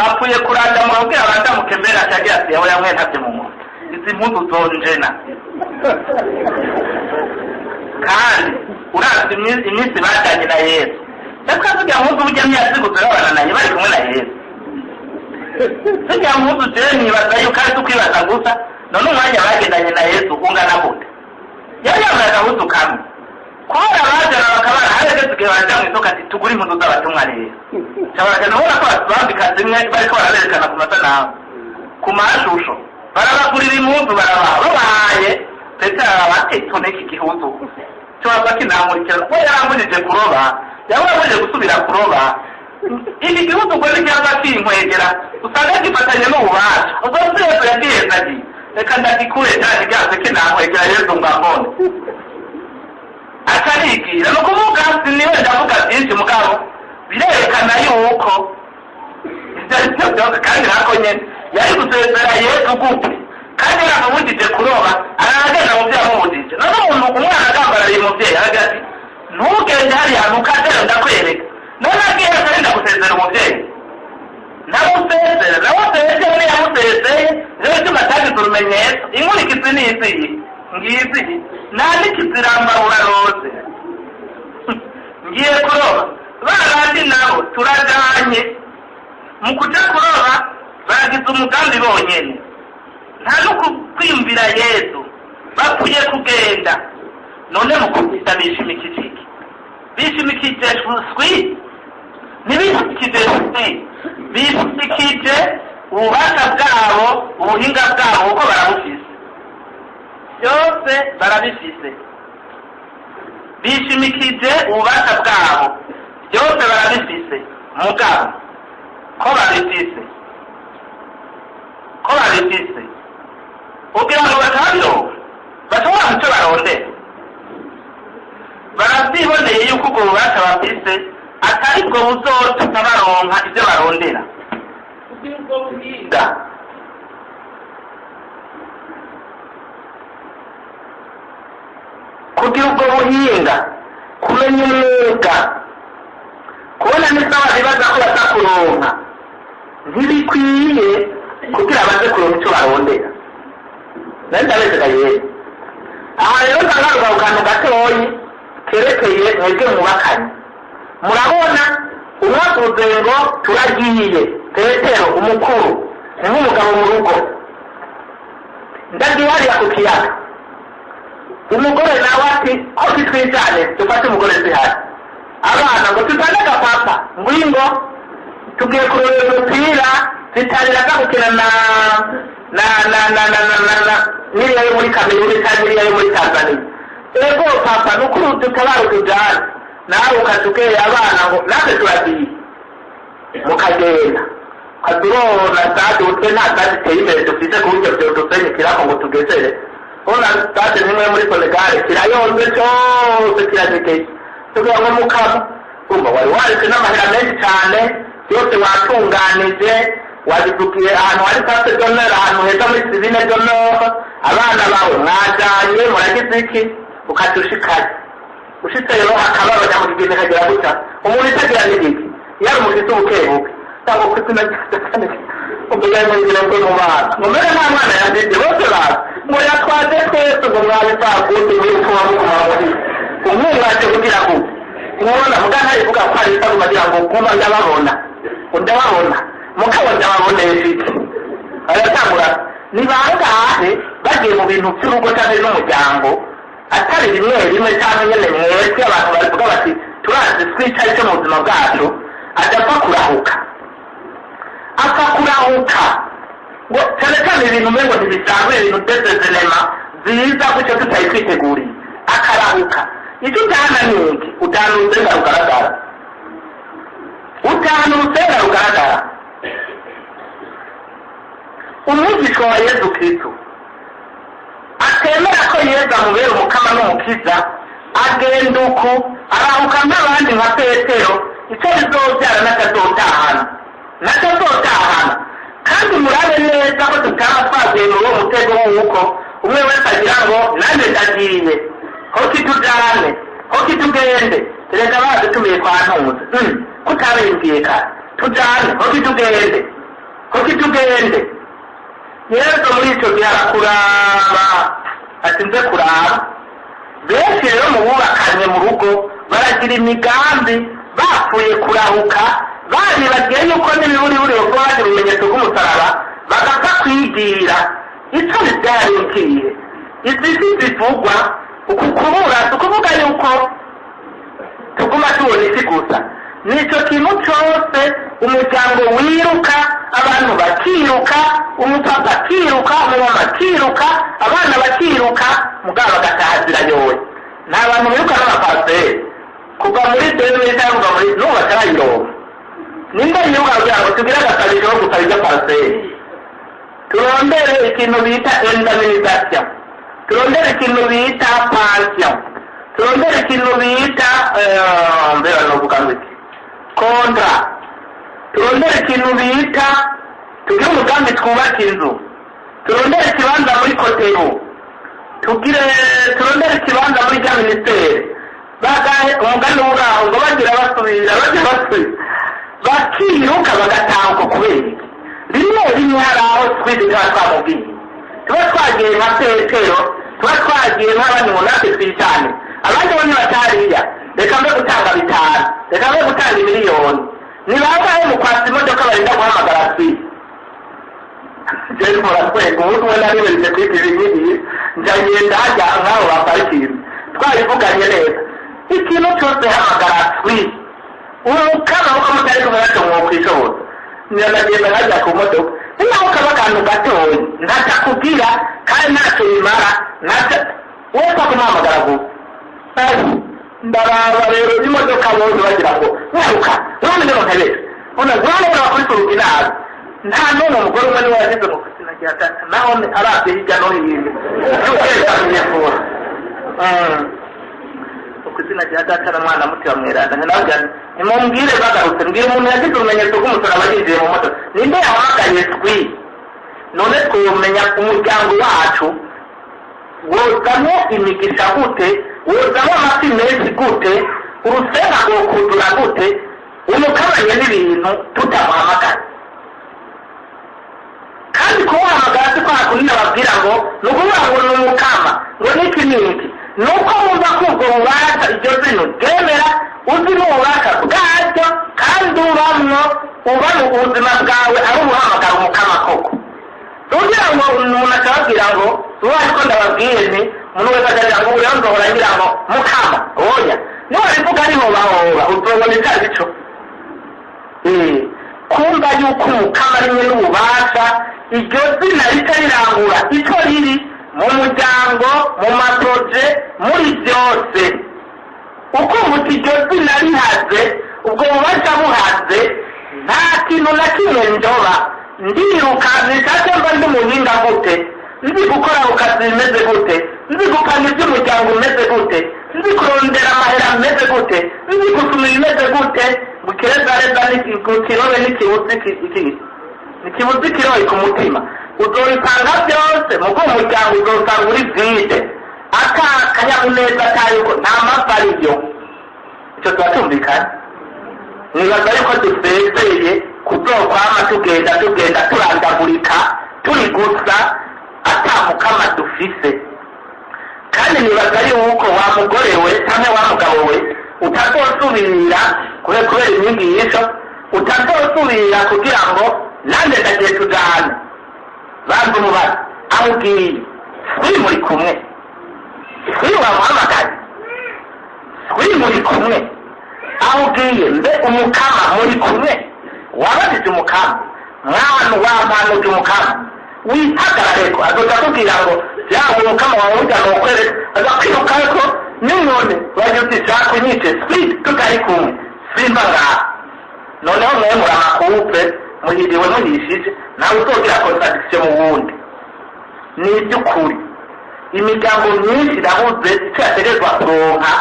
apfuye kuranda murabwira abandi mukembera cyagiye ati yawe yamwe ntabye mu mutwe izi mpundu zonjena kandi urazi iminsi bajyanye na Yesu ndakavuga mpundu burya myazi guzurabana naye bari kumwe na Yesu sijya mpundu je nibaza yuko ari tukwibaza gusa none umwanya bagendanye na Yesu ungana gute yari yambaye agahuzu kamwe kubera abajana bakabana harageze igihe baja mu isoko ati tugure impundu z'abatumwa rero cyabaraga nabona ko bambika zimwe bariko baraberekana ku masanamu ku mashusho barabagurira impundu barabaha babahaye petero arabati toneka igihuzu cyaba kinamurikira we yarambujije kuroba yababujije gusubira kuroba iki gihuzu ngo ni cyangwa kinkwegera usanga gifatanye n'ububasha ubwo Yesu yagiyezagiye reka ndagikure cyane ryaze kinamwegera Yesu ngambone akarigira no kuvuga niwe ndavuga byinshi mugabo birerekana yuko ibyo byose kandi nako nyene yari gusezera Yesu gute kandi yaramubujije kuroba aragenda mu byo yamubujije none umuntu umwana agambara umubyeyi aragati ntugende hari hantu ukagera ndakwereka none agiye kandi gusezera umubyeyi namusezera namusezera yamusezeye rero cyo matagize urumenyetso inkurikizi n'iziyi ngizi nani kizirambahura rose ngiye kuroba barandi nabo turajanye mu kuja kuroba bagize umugambi bonyene nta no kwiyumvira Yesu bapfuye kugenda none mu kubita bishimikije bishimikije swi nibishimikije swi bishimikije ububasha bwabo ubuhinga bwabo uko barabufise byose barabifise bishimikije ububasha bwabo byose barabifise mugabo ko babifise kugira ngo batando bashobora mucyo barondera barabyiboneye yuko ubwo bubasha bafise atari bwo buzotuma baronka ibyo barondera kugira ubwo buhinga kumenya umwuga kubona n'isaha bibaza ko batakuronka ntibikwiye kugira baze kuronka icyo barondera nari ndabezega Yesu aha rero ndagaruka ku kantu gatoyi kerekeye mwebwe mwubakanye murabona umwavuze ngo turagiye Petero umukuru ni nk'umugabo mu rugo ndagiye hariya ku kiyaga umugore nawe ati ko titwijane dufate umugore zihari abana ngo tutane agapapa ngwingo tugiye kurorera umupira zitangira gukina n'iriya yo muri Kameruni cyangwa iriya yo muri Tanzania ego papa nukuri tutabara utujane nawe ukatubwira abana ngo natwe turagiye mukagenda ukadurona stade utwe nta stade iteye imbere dufite ku buryo byodusenyukirako ngo tugezere ona stade nimwe muri Senegal kirayonze cyose kirazikeye tugira ngo mukaba umva wari waretse n'amahera menshi cyane yose watunganije wabidukiye ahantu hari sase donera ahantu heza muri sivine donera abana bawe mwajanye muragize iki ukatushikanye ushitse rero akabaro nyamugigene kagera guca umuntu itagira n'igiki yari umufite ubukebuke cyangwa kutina ubuganye ngira ngo mu bana mumere nta mwana yandije bose baza ngo yatwaje twese ngo mwabisaguti muri kuba mukumaburi umwumwaje kugira ngo umubona mugana ivuga ko ari isagu bagira ngo kuba ndababona ndababona mukabo ndababoneye iki aratangura ni bangahe bagiye mu bintu by'urugo cyangwa n'umuryango atari rimwe rimwe cyangwa nyene mwese abantu baravuga bati turazi twicaye cyo mu buzima bwacu adapfa kurahuka apfa kurahuka ngo cyane cyane ibintu mwengo ntibisanzwe ibintu desezenema ziza gutyo tutayi kwiteguriye akarahuka icyo utahana ni iki utahana urusenda rugaragara umwigishwa wa Yesu Kristo atemera ko Yesu amubera umukama n'umukiza agenda uku arahuka n'abandi nka Petero icyo bizobyara n'akazotahana kandi murabe neza ko tutaba twagiye muri uwo mutego w'uko umwe wese agira ngo nanjye ndagiye hoki tujane hoki tugende reka badutumiye kwa ntuzi kutabimbwiye kare tujane hoki tugende yesu muri icyo gihe arakuraba atinze kuraba benshi rero mu bubakanye mu rugo baragira imigambi bapfuye kurahuka baribagiye yuko n'ibiburi bwo bagira ubumenyetso bw'umusaraba bagapfa kwigira icyo byarikiye izi zivugwa uku kubura tukuvuga yuko tuguma tubona isi gusa nicyo kintu cyose umuryango wiruka abantu bakiruka umupapa akiruka umumama akiruka abana bakiruka mugabo bagatahazira yowe nta bantu biruka n'amapasiteri kuva muri deni cyangwa muri n'ubu batarayironka nimba yiruka kugira ngo tugire agasabisho ko gusabira pasiteri turondere ikintu bita indemnisation turondere ikintu bita pension turondere ikintu bita mbera no kuganguki kontra turondere ikintu bita tugire umugambi twubaka inzu turondere ikibanza muri kotero turondere ikibanza muri rya minisiteri bagahe umugani w'uraho ngo bagira basubira bakiruka bagatahuka kubera rimwe hari aho twese tuba twamubwiye tuba twagiye nka petero tuba twagiye nk'abandi mu natwe twitane abandi bo ntibatariya reka mbe gutanga 5 reka mbe gutanga 1 miliyoni ni bangahe mu kwatsa imodoka barinda guhamagara twese jeri murakwego ubu na rimwe rije kwitibinyi njanye ndajya nkaho baparikira twabivuganye neza ikintu cyose hamagara twese ukaba uko mutari kumarato mwokwishobora nyanagenda nkajya ku modoka naho kaba akantu gatoya ntatakubwira kandi ntacyo bimara wowe kumuhamagara gusa ndaraba rero imodoka bose bagira ngo nyaruka none ngo ntabere urabona kuri turuki nabi nta n'umwe umugore umwe niwe yagize mu kusina rya data naho arabye hirya no hino y'ukwezaniye vuba ukuzina rya data na mwana muti bamwerana nabwo nimumbwire bagarutse mbwira umuntu yagize urumenyetso rw'umusaraba yinjiye mu modoka ninde yahamagaye twi none twumenya umuryango wacu wozamo imigisha gute wozamo amafi menshi gute urusenda rwokuzura gute umukabanye n'ibintu tutamuhamagara kandi kumuhamagara si kwa kundi babwira ngo ni ukuvuga ngo ni umukama ngo niki niki ni uko wumva ko ubwo bubasha iryo zino ryemera uzi n'ububasha bwacyo kandi ubamwo uba mu buzima bwawe ari ubuhamagara umukama koko kugira ngo umuntu akababwira ngo ubu ariko ndababwiye nti umuntu wese akagira ngo rero nzohora ngira ngo mukama oya niba rivuga ariho bahoba uzobona icyo bico kumva yuko umukama ari nyine n'ububasha iryo zina rita rirangura icyo riri mu muryango mu matoje muri byose uko umuti iryo zina rihaze ubwo bubasha buhaze nta kintu na kimwe ndoba ndiruka nishatse mba ndi muhinga gute nzi gukora ku kazi bimeze gute nzi gupanga iby'umuryango umeze gute nzi kurondera amahera ameze gute nzi gusumira imeze gute gukirezareza n'ikirobe n'ikibuzi kirobe ku mutima uzobipanga byose mu bw'umuryango uzosanga uri vide ata kanyamuneza atayuko nta mapfa ariyo icyo tuba tumvikana nibaza yuko dusezeye kuzokwama tugenda turandagurika turi gusa atamukama dufise kandi nibaza yuko wa mugore we cyangwa wa mugabo we utazosubira kubera inyigisho utazosubira kugira ngo nanjye ndagiye tujyane banza umubaza aho ugiye turi muri kumwe turi wamuhamagaye turi muri kumwe aho ugiye mbe umukama muri kumwe wabajije umukama mwana wampanuje umukama wihagarare ko azoza akubwira ngo yawe umukama wawe ujya mu kwereka azakwiruka ko none wajya utishaka unyice tutari kumwe simba ngaha noneho mwe muri amakupe muhiriwe muhishije nawe uzogira contradiction mu wundi ni iby'ukuri imiryango myinshi irabuze icyo yategerezwa kuronka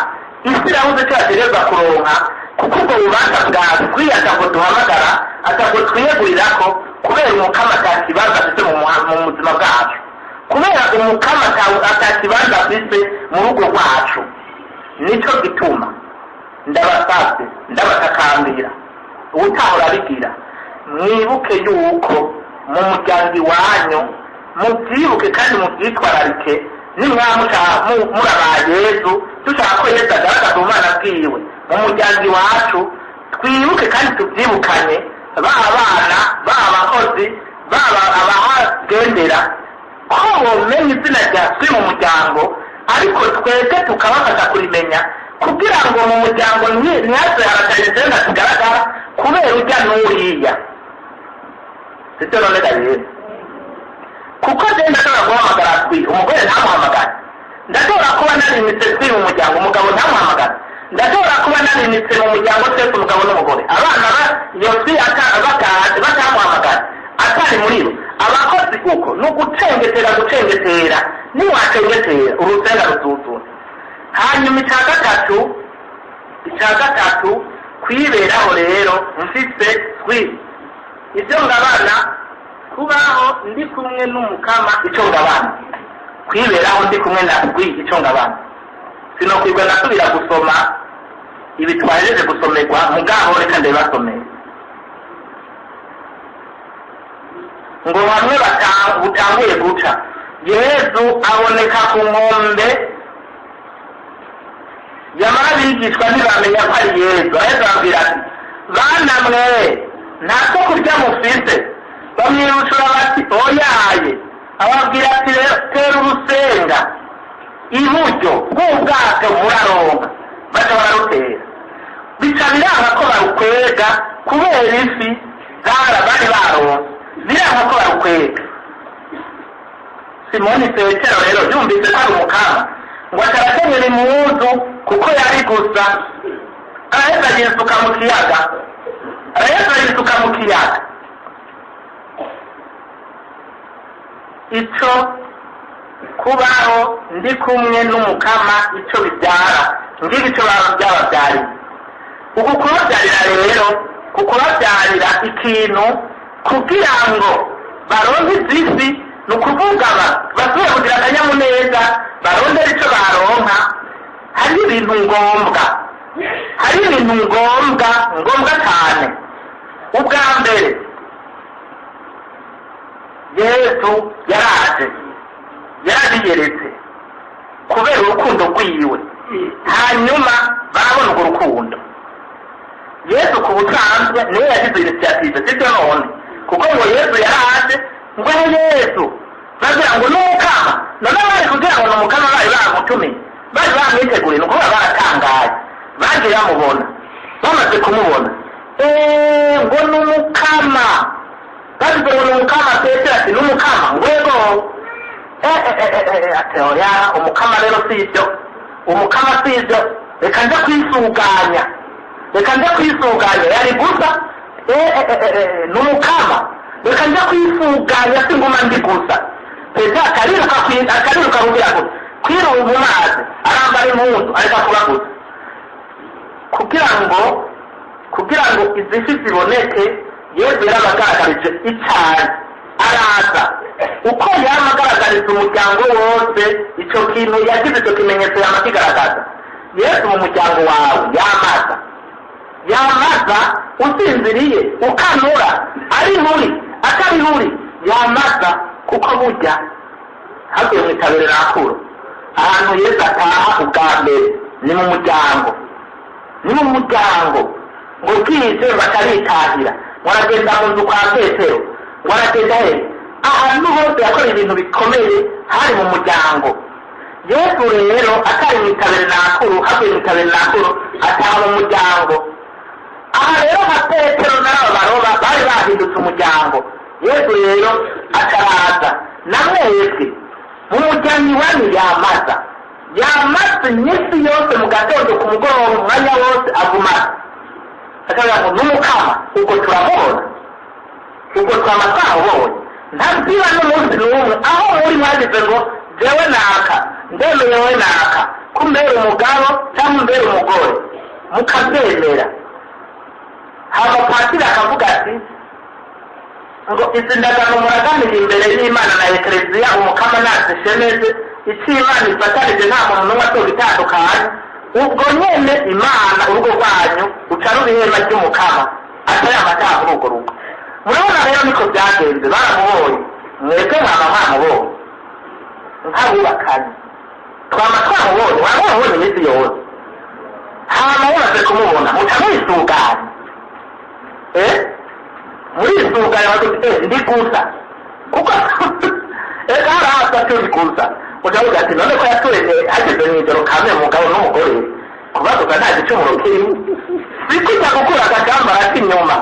isi irabuze icyo yategerezwa kuronka kuko ubwo bubasha bwawe twiyaga ngo duhamagara atako twiyegurira ko kubera umukama nta kibazo afite mu buzima bwacu kubera umukama atakibanza afise mu rugo rwacu. Nico gituma ndabasabye ndabatakambira ubutahora bigira mwibuke yuko mu muryango iwanyu mubyibuke kandi mubyitwararike nimwamuca muraba Yesu dushaka ko Yesu agaragaza umwana bwiwe mu muryango iwacu. Twibuke kandi tubyibukanye abana abakozi abahagendera ko bomenye izina rya twe mu muryango, ariko twebwe tukabafasha kurimenya kugira ngo mu muryango ntihaze haratarizenda tugaragara kubera ujya n'uriya. Sibyo none rero kuko je ndashobora guhamagara twi umugore ntamuhamagara, ndashobora kuba narimitse twi mu muryango umugabo ntamuhamagara, ndashobora kuba narimitse mu muryango twese umugabo n'umugore abana iyo twi batamuhamagara atari muri bo. Abakozi kuko ni ugucengetera niwacengetera urusenga ruzuzura. Hanyuma icya gatatu kwiberaho rero mfise twi ibyo ngabana kubaho ndi kumwe n'umukama icyo ngabana kwiberaho ndi kumwe na twi icyo ngabana. Sinokwirwa nasubira gusoma ibitwajeje gusomerwa mugaho reka ndabasomera ngo bamwe butanguye guca. Yesu aboneka ku nkombe, yamara bigishwa ntibamenya ko ari Yesu. Yesu ababwira ati bana mwe nta cyo kurya mufite. Bamwirushura bati oyaye. Ababwira ati tera urusenga iburyo bw'ubwato muraronka. Baca bararutera bica biranga ko barukwega kubera ifi bari baronka biranga ko barukwega. Simoni Petero rero yumvise ko ari umukama ngo atarakenyera impuzu kuko yari gusa, araheza yisuka mu kiyaga. Ico kubaho ndi kumwe n'umukama ico bibyara ngibi ico byababyariye. Uku kubabyarira rero kukubabyarira ikintu kugira ngo baronke izisi, ni ukuvuga basubire kugira akanyamuneza barondera icyo baronka. Hari ibintu ngombwa cyane. Ubwa mbere Yesu yarabiyeretse kubera urukundo rwiwe, hanyuma barabona urwo rukundo. Yesu ku busanzwe niwe yagize initiative, sibyo none kuko ngo Yesu yaraje ngo Yesu bagira ngo n'umukama none bari kugira ngo n'umukama bari bamutumiye bari bamwiteguriye nuko baratangaye bagiye bamubona bamaze kumubona ngo n'umukama bagize ngo n'umukama Petero ati n'umukama ngwego ati oya umukama rero si ibyo reka njya kwisuganya yari gusa n'umukama reka njya kwisuganya si nguma ndi gusa. Petero akariruka kugira ngo kwiruka mu mazi arambara impundu areka kuba gusa kugira ngo izi fi ziboneke. Yesu yarabagaragarije icyayi araza uko yamagaragariza umuryango wose icyo kintu yagize icyo kimenyetso yamakigaragaza. Yesu mu muryango wawe yamaza usinziriye ukanura ari huri atari huri yamaza kuko burya hagiye mu itabere nakuro ahantu Yesu ataha ubwa mbere ni mu muryango ngo bwije bataritahira waragenda mu nzu kwa Petero waragenda he ahantu hose yakora ibintu bikomeye hari mu muryango. Yesu rero atari mu itabere nakuro hagiye mu itabere nakuro ataha mu muryango. Aha rero nka Petero n'abaroba bari bahindutse umuryango. Yesu rero akaraza na mwebwe mu muryango iwanyu yamaze iminsi yose mu gatondo ku mugoroba umwanya wose agumaze akagira ngo n'umukama ubwo turamubona ubwo twamubonye ntabwira n'umunsi n'umwe aho muri mwagize ngo jewe naka ndemerewe naka kumbera umugabo cyangwa umbera umugore mukabyemera. Hama Patiri akavuga ati ngo izi ndagano muragamije imbere y'Imana na Ekleziya umukama nazishemeze icyo Imana ifatanije nta muntu n'umwe atobitandukanye ubwo nyene Imana urugo rwanyu uca rubihema ry'umukama atari amataha muri urwo rugo. Murabona rero niko byagenze baramubonye mwebwe mwama mwamubonye nk'abubakanye twama twamubonye wamubonye iminsi yose hama mumaze kumubona muca mwisuganya murisuganya batuti ndi gusa kuko eka haraza turi gusa ujavuga ati none ko yatureze hageze mw'ijoro kamwe umugabo n'umugore kubaduka nta gicumuro kirimo sikujya gukura agashambara k'inyuma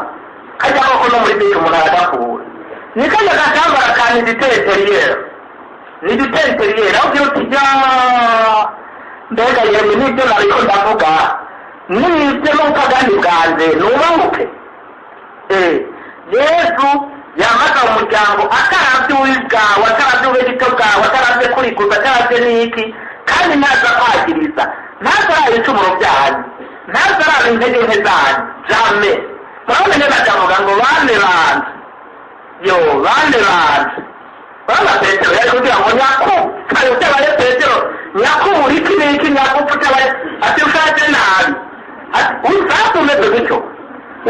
kajya koko no muri biro umuntu aragakura ni kajya agashambara ka niditeriyeri aho ugira uti mbega yemwe n'ibyo nariko ndavuga n'ibyo n'ubupagani bwanjye nubahuke. Yesu yamaga umuryango ataravye uwi bwawe ataravye ubegito bwawe ataravye kurikuza ataravye n'iki kandi ntaza kwagiriza ntaza arabe ibicumuro byanyu ntaza arabe intege nke zanyu jame. Murabona neza ndavuga ngo bane bana Petero yari kugira ngo nyaku kare utabaye Petero nyaku muri kiniki nyaku utabaye ati ushaje nabi ati usatume gutyo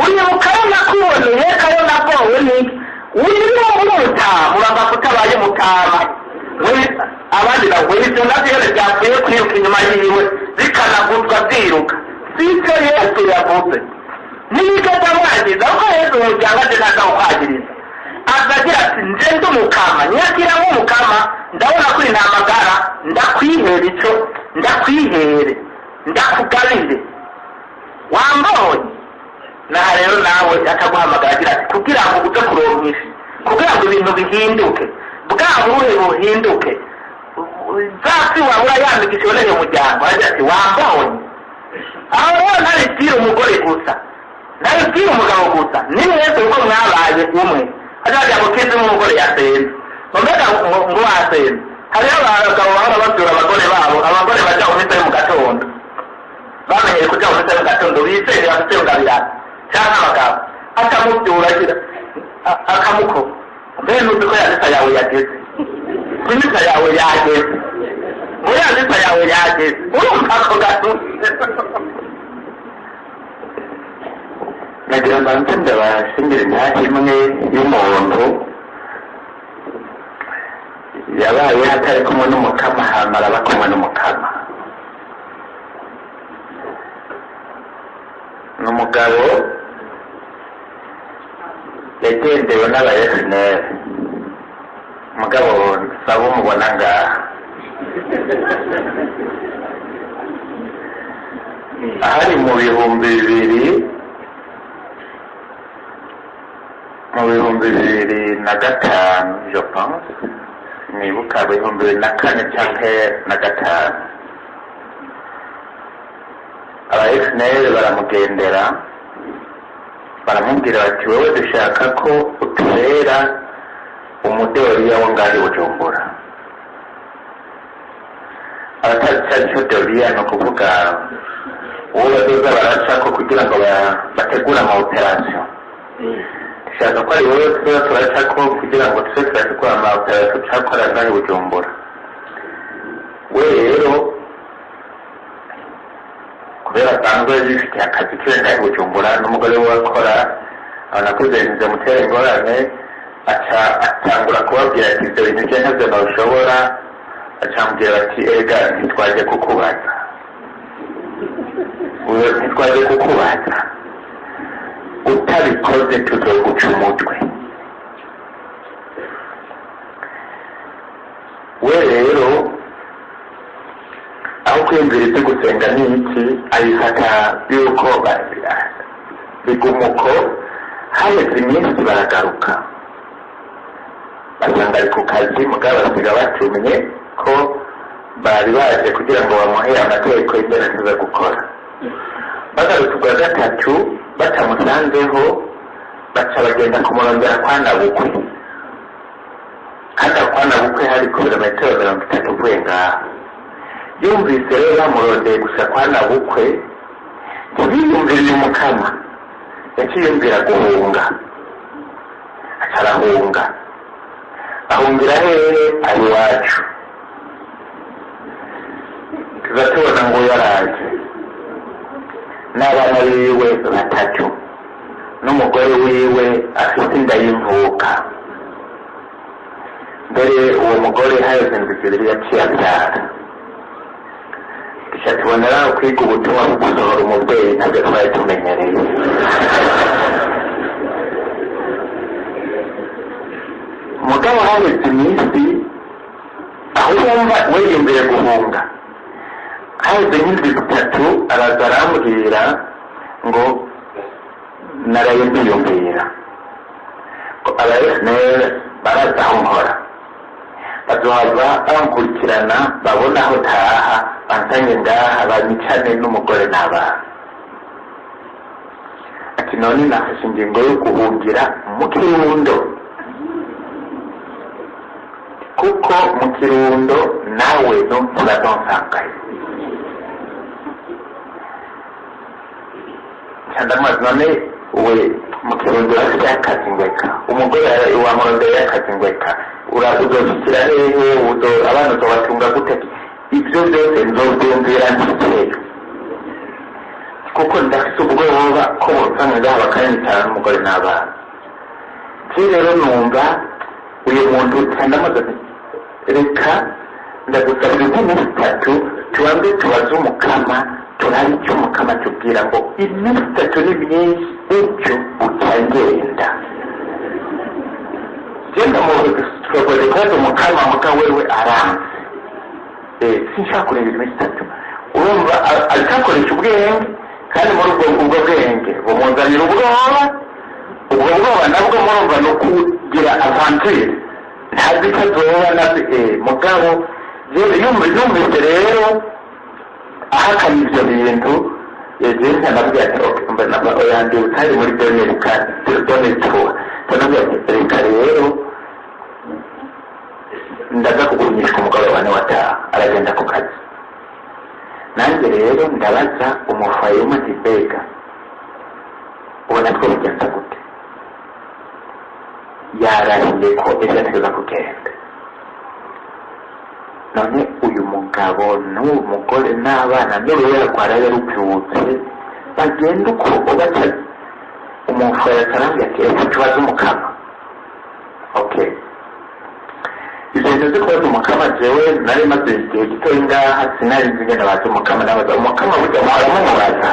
unyibukayo nakuboneye kayo nabowe niki urimo umutamu urangafutabaye mutama abandi bagwe ibyo ndabyere byapfuye kwiruka inyuma yiwe bikanaguzwa byiruka sicyo Yesu yavuze nigeze mwagiza uko Yesu umuryango aje ntaza ukwagiriza azagira ati nje ndi umukama nyakira nk'umukama ndabona kuri nta magara ndakwihere icyo ndakugabire wambonye naha rero nawe akaguhamagara agira ati kugira ngo uje kuronka ifi kugira ngo ibintu bihinduke bwa buhe buhinduke zasi wabura yandikisha iboneye umuryango aragira ati wambonye aho rero ntabibwira umugore gusa ntabibwira umugabo gusa ni mwese uko mwabaye umwe azagira ngo kizi umugore yasenze mbega ngo wasenze hariho abagabo bahora babyura abagore babo abagore baja mu misa yo mu gatondo bamenyeye kuja mu misa yo mu gatondo bisenge bafitengabirana cyangwa abagabo akamubyura agira akamukoba mbere nuzi ko ya misa yawe yageze imisa yawe yageze ngo ya misa yawe yageze urumva ako gatutse. nagira ngo ndabashimire imyaka imwe y'umuntu yabaye atari kumwe n'umukama hama araba kumwe n'umukama. ni umugabo yagendewe n'abayesineri umugabo saba umubona ngaha ahari mu bihumbi bibiri na gatanu je pense nibuka ibihumbi bibiri na kane cyangwa na gatanu abayesineri baramugendera baramubwira bati wowe dushaka ko utubera umudoriya wo ngaho Bujumbura. abatazi icyo doriya ni ukuvuga uwo bazoza baracako kugira ngo bategure amaoperasiyo. dushaka ko ari wowe tuba turacako kugira ngo tube turategura amaoperasiyo tucakora ngaho Bujumbura. we rero kubera asanzwe bifitiye akazi kiwe ngaho Bujumbura n'umugore we akora abanakuzenze mutera ingorane atangura kubabwira ati ibyo bintu bye ntabyo nabishobora acambwira ati ega ntitwaje kukubaza utabikoze tuzoguca umutwe. we rero aho kwiyumvira ibyo gusenga n'iki ayifata yuko bigumuko haheze iminsi baragaruka basanga ari ku kazi mugabo basiga batumye ko bari baje kugira ngo bamuhe amategeko y'ibyo tuza gukora. bagarutse ubwa gatatu batamusanzeho baca bagenda kumurondera kwa Nabukwe kandi kwa Nabukwe hari kilometero 30 uvuye ngaha. yumvise rero bamurondeye gusa kwa Nabukwe ntibiyumvire umukama yaciyumvira guhunga arahunga. Ahungira hehe? Ari iwacu. Tuza tubona ngo yaraje n'abana biwe 3 n'umugore wiwe afite inda y'imvuka. Mbere uwo mugore haheze indwi 2 yaciye abyara. Duca tubonera kwiga ubutumwa bwo gusohora umubyeyi ntabwo twari tumenyereye. Mugabo haheze iminsi aho yumva wiyumviye guhunga, haheze nk'indwi 3 araza arambwira ngo naraye mbiyumvira ko abayesineri baraza aho nkora, bazohava bankurikirana babona aho taha bansanye ngaha banyicane n'umugore n'abana. Ati none nafashe ingingo yo guhungira mu Kirundo, kuko mu Kirundo nawe ntuzadonsangayo. Cyandamazi none we mu Kirundo afite akazi ngweka, umugore wamurondeye akazi ngweka, uzoshyikira hehe? Abana uzobatunga gute? Ibyo byose nzobyumvira ntikeyo, kuko ndafite ubwoba ko bonsanga ngaha bakanyitana n'umugore n'abana. Rero numva uyu muntu cyandamazi ati reka ndagusabira nk'iminsi 3 tubanze tubaze umukama turabe icyo umukama tubwira ngo iminsi 3 ni myinshi icyo utagenda. Genda mu twebwe kandi umukama wewe aranze. Sinshaka kureba iminsi 3. Urumva alikakoresha ubwenge, kandi muri ubwo bwenge bumunzanira ubwoba nabwo murumva no kugira avantage. Ntazi ko azoba nazi mugabo yumvise rero ahakana ibyo bintu yageze nabwo ati yandi utari muri done tuwa tanabwo ati reka rero ndaza kugurisha umugabo wane wataha aragenda ku kazi. Nanjye rero ndabaza umufayo w'Umutibega, ubona ko bigenda gute? Yarahiye ko ejo ateza kugenda. None uyu mugabo n'uwo mugore n'abana n'uruya rwaraye rubyutse bagenda uko ubatse umufayo akarambye ati ese tubaze umukama. Okay, ibyo nzi kubaza umukama jewe nari maze igihe gitoya ngaha sinari nzi ngenda baza umukama, nabaza umukama burya muharamubaza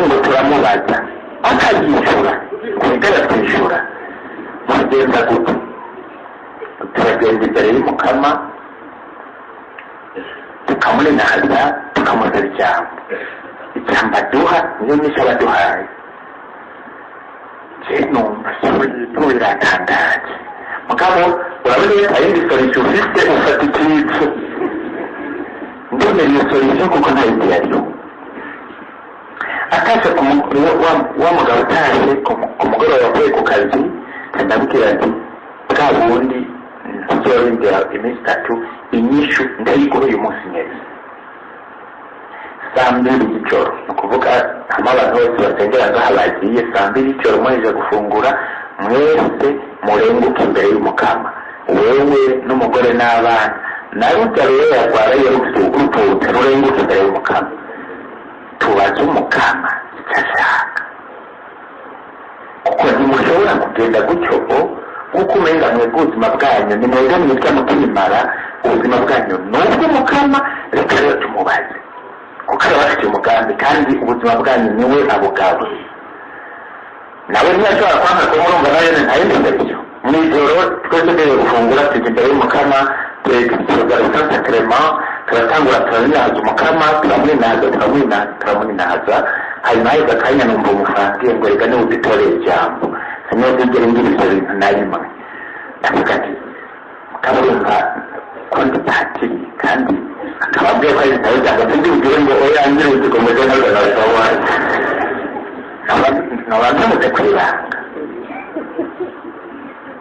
ngo turamubaza akayishura kwigara kwishura. Mugenda gute? Turagenda imbere y'umukama tukamunenaza tukamuzana ijambo aduha niyo nyinshi abaduhaye. Numva ibintu biratangaje mugabo urabona iyo ayindi solution ufite ufata ikintu ndemera iyo solution kuko nta yindi yariyo. Akasha wa mugabo utaje ku mugoroba wavuye ku kazi ndamubwira ati bwa bundi tuzorindira iminsi 3 inyishu ndayiguha uyu munsi neza. Saa 2 z'ijoro ni ukuvuga abantu bose basengera ngaha bagiye saa 2 z'ijoro mwaje gufungura mwese murenguke imbere y'umukama, wewe n'umugore n'abana naruta rero yarwaraye rupfuta rurenguke imbere y'umukama. Tubaze umukama icyo ashaka, kuko ntimushobora kugenda gutyo kuko umenga mwebwe ubuzima bwanyu ni mwebwe mwitwa mukimara ubuzima bwanyu n'ubw'umukama. Reka rero tumubaze kuko arabafitiye umugambi kandi ubuzima bwanyu niwe abugabo. Nawe ntiyashobora kwanga ko murumva nayo ntayindi ndabyo. Mw'ijoro twese tugiye gufungura tujya imbere y'umukama, tugaruka Clement turatangura turabinaza umukama, turamuninaza hanyuma haheze akanya numva umufaransiye ngo reka niwe udutoreye ijambo hanyuma uzigere ngira ibyo bintu na rimwe. Ndavuga ati mukama urumva ko ndi patiri kandi akaba abwiye ko ari ibitabo cyangwa se ndibwire ngo oyangire uzikomeze nawe nawe nabanza muze kwibanga.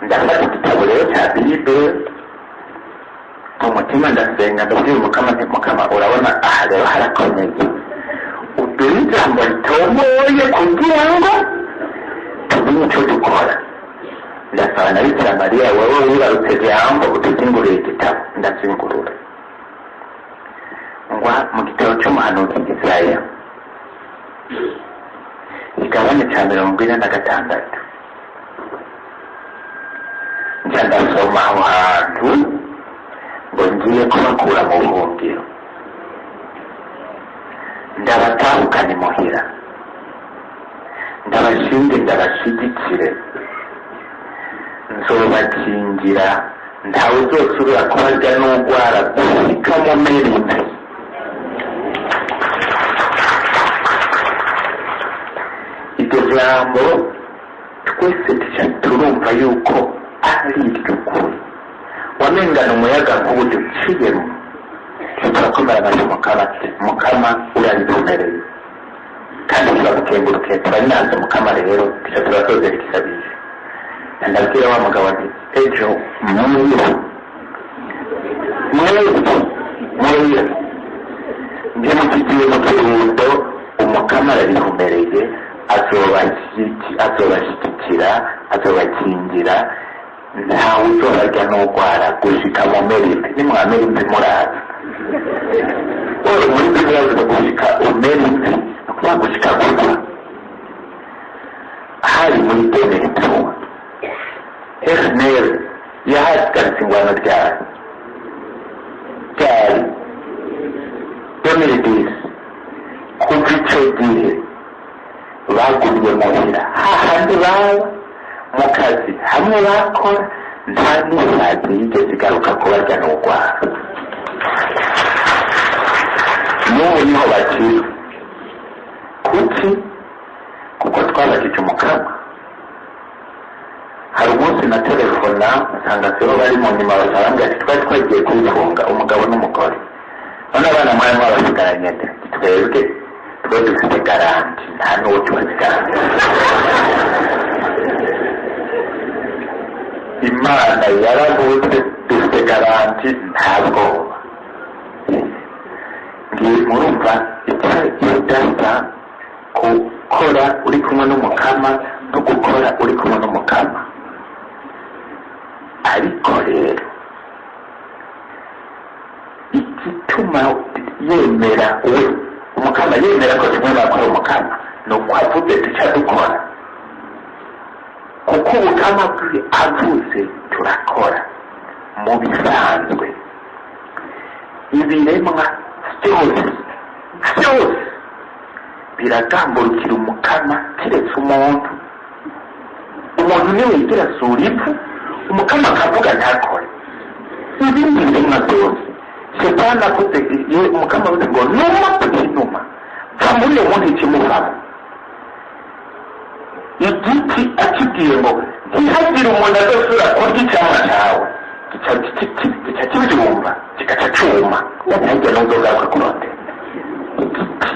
Ndafata igitabo rero cya Bible mu mutima ndasenga ndabwira umukama nti mukama urabona aha rero harakomeye uduhe ijambo ritomoye kugira ngo icyo dukora ndasaba na bikira mariya wowe wibarutse jambo utuzingurire igitabo ndazingurura ngwa mu gitabo cy'umuhanuzi Isaya igabane cya 46 njya ndasoma aho hantu ngo ngiye kubakura mu buhungiro ndabatahukana imuhira ndabashinde ndabashigikire nzobakingira ntawe uzosubira kubarya n'ugwara gushika mu mirimo. Iryo jambo twese tuca turumva yuko ari iry'ukuri wamengana umuyaga nk'ubu duciyemo turakomera amaze mukama uraridumereye kandi turagukengurukiye turabinaza mukama rero tuca turatozera igisabisho ndabwira wa mugabo ati ejo mwira njye mukigiye mu kirundo umukama ararihumereye azobashyigikira azobakingira ntawe uzobarya n'ugwara gushika mu merinde nimwamerinde muraza wowe muri bibiri yavuze gushika umerinde kuba gushika gutwa hari muri demerituwa FNL yahagaritse ingwano ryari 2010 kuva icyo gihe bagumye muhira hahandi baba mu kazi hamwe bakora nta n'isazi yigeze igaruka kubarya n'ugwara n'ubu niho bakiri kuki kuko twabagije umukama. Hari umunsi na telefona nsanga siho bari mu nyuma basarambwira ati twari twagiye kwifunga umugabo n'umugore none abana mwari mwabasigaranye twebwe twe dufite garanti nta n'uwo tubasigaranye. Imana yaravuze dufite garanti nta bwoba. Ngiye murumva idasa gukora uri kumwe n'umukama no gukora uri kumwe n'umukama. Ariko rero igituma yemera we umukama yemera ko tumwe bakora umukama ni uko avuze duca dukora kuko ubukama bwe avuze turakora mu bisanzwe. Ibiremwa byose biragamburukira umukama keretse umuntu niwe yigira sura ipfu umukama akavuga ntakore. Ibindi biremwa byose shetani avuze umukama avuze ngo numa tukinuma va muri uwo muntu ikimuvamo. Igiti akibwiye ngo ntihagire umuntu azosubira kurya icyamwa cyawe gica kibyumva kigaca cyuma ntihagire n'uzogaruka kurondera igiti.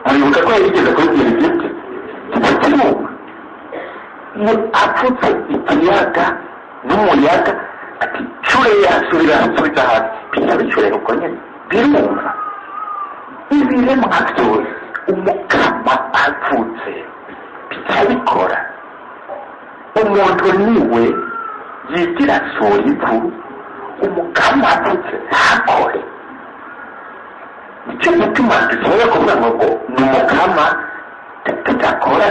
Muribuka ko yigeze kubibwira igiti kica cyuma iyo apfutse ikiyaga n'umuyaga ati cure yasubira asubiza hasi bica bicurera uko nyine birumva. Ibiremwa byose umukama avutse bica bikora. Umuntu niwe yigira sura ipfu umukama avutse ntakore. Icyo gituma dushobora kuvuga ngo ni umukama tudakora.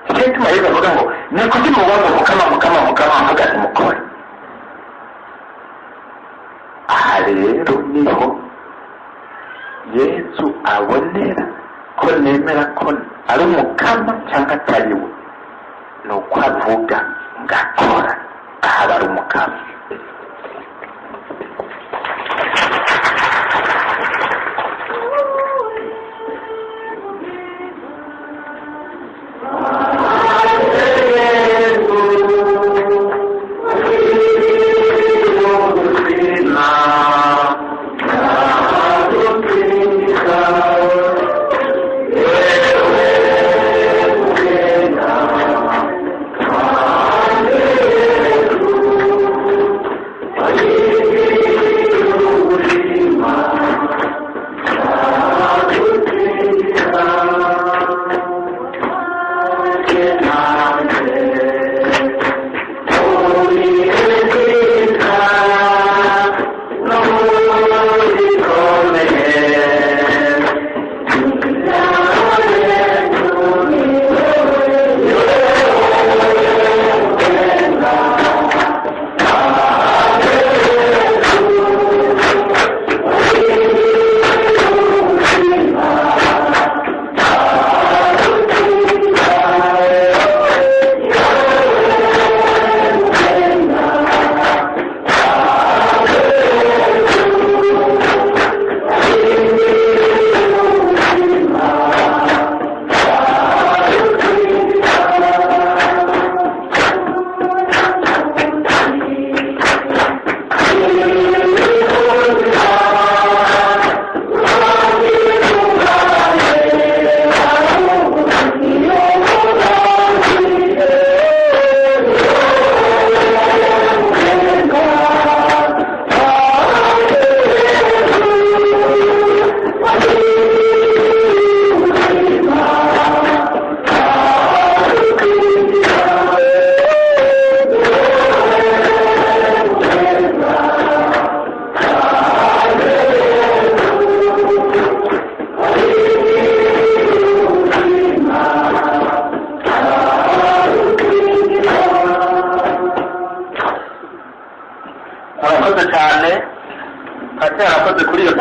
Icyo gituma rero bavuga ngo ni kuki mubona umukama ahagaze mukore. Aha rero niho Yesu abonera ko nemera ko ari umukama cyangwa atari we ni uko avuga ngakora ahaba ari umukama.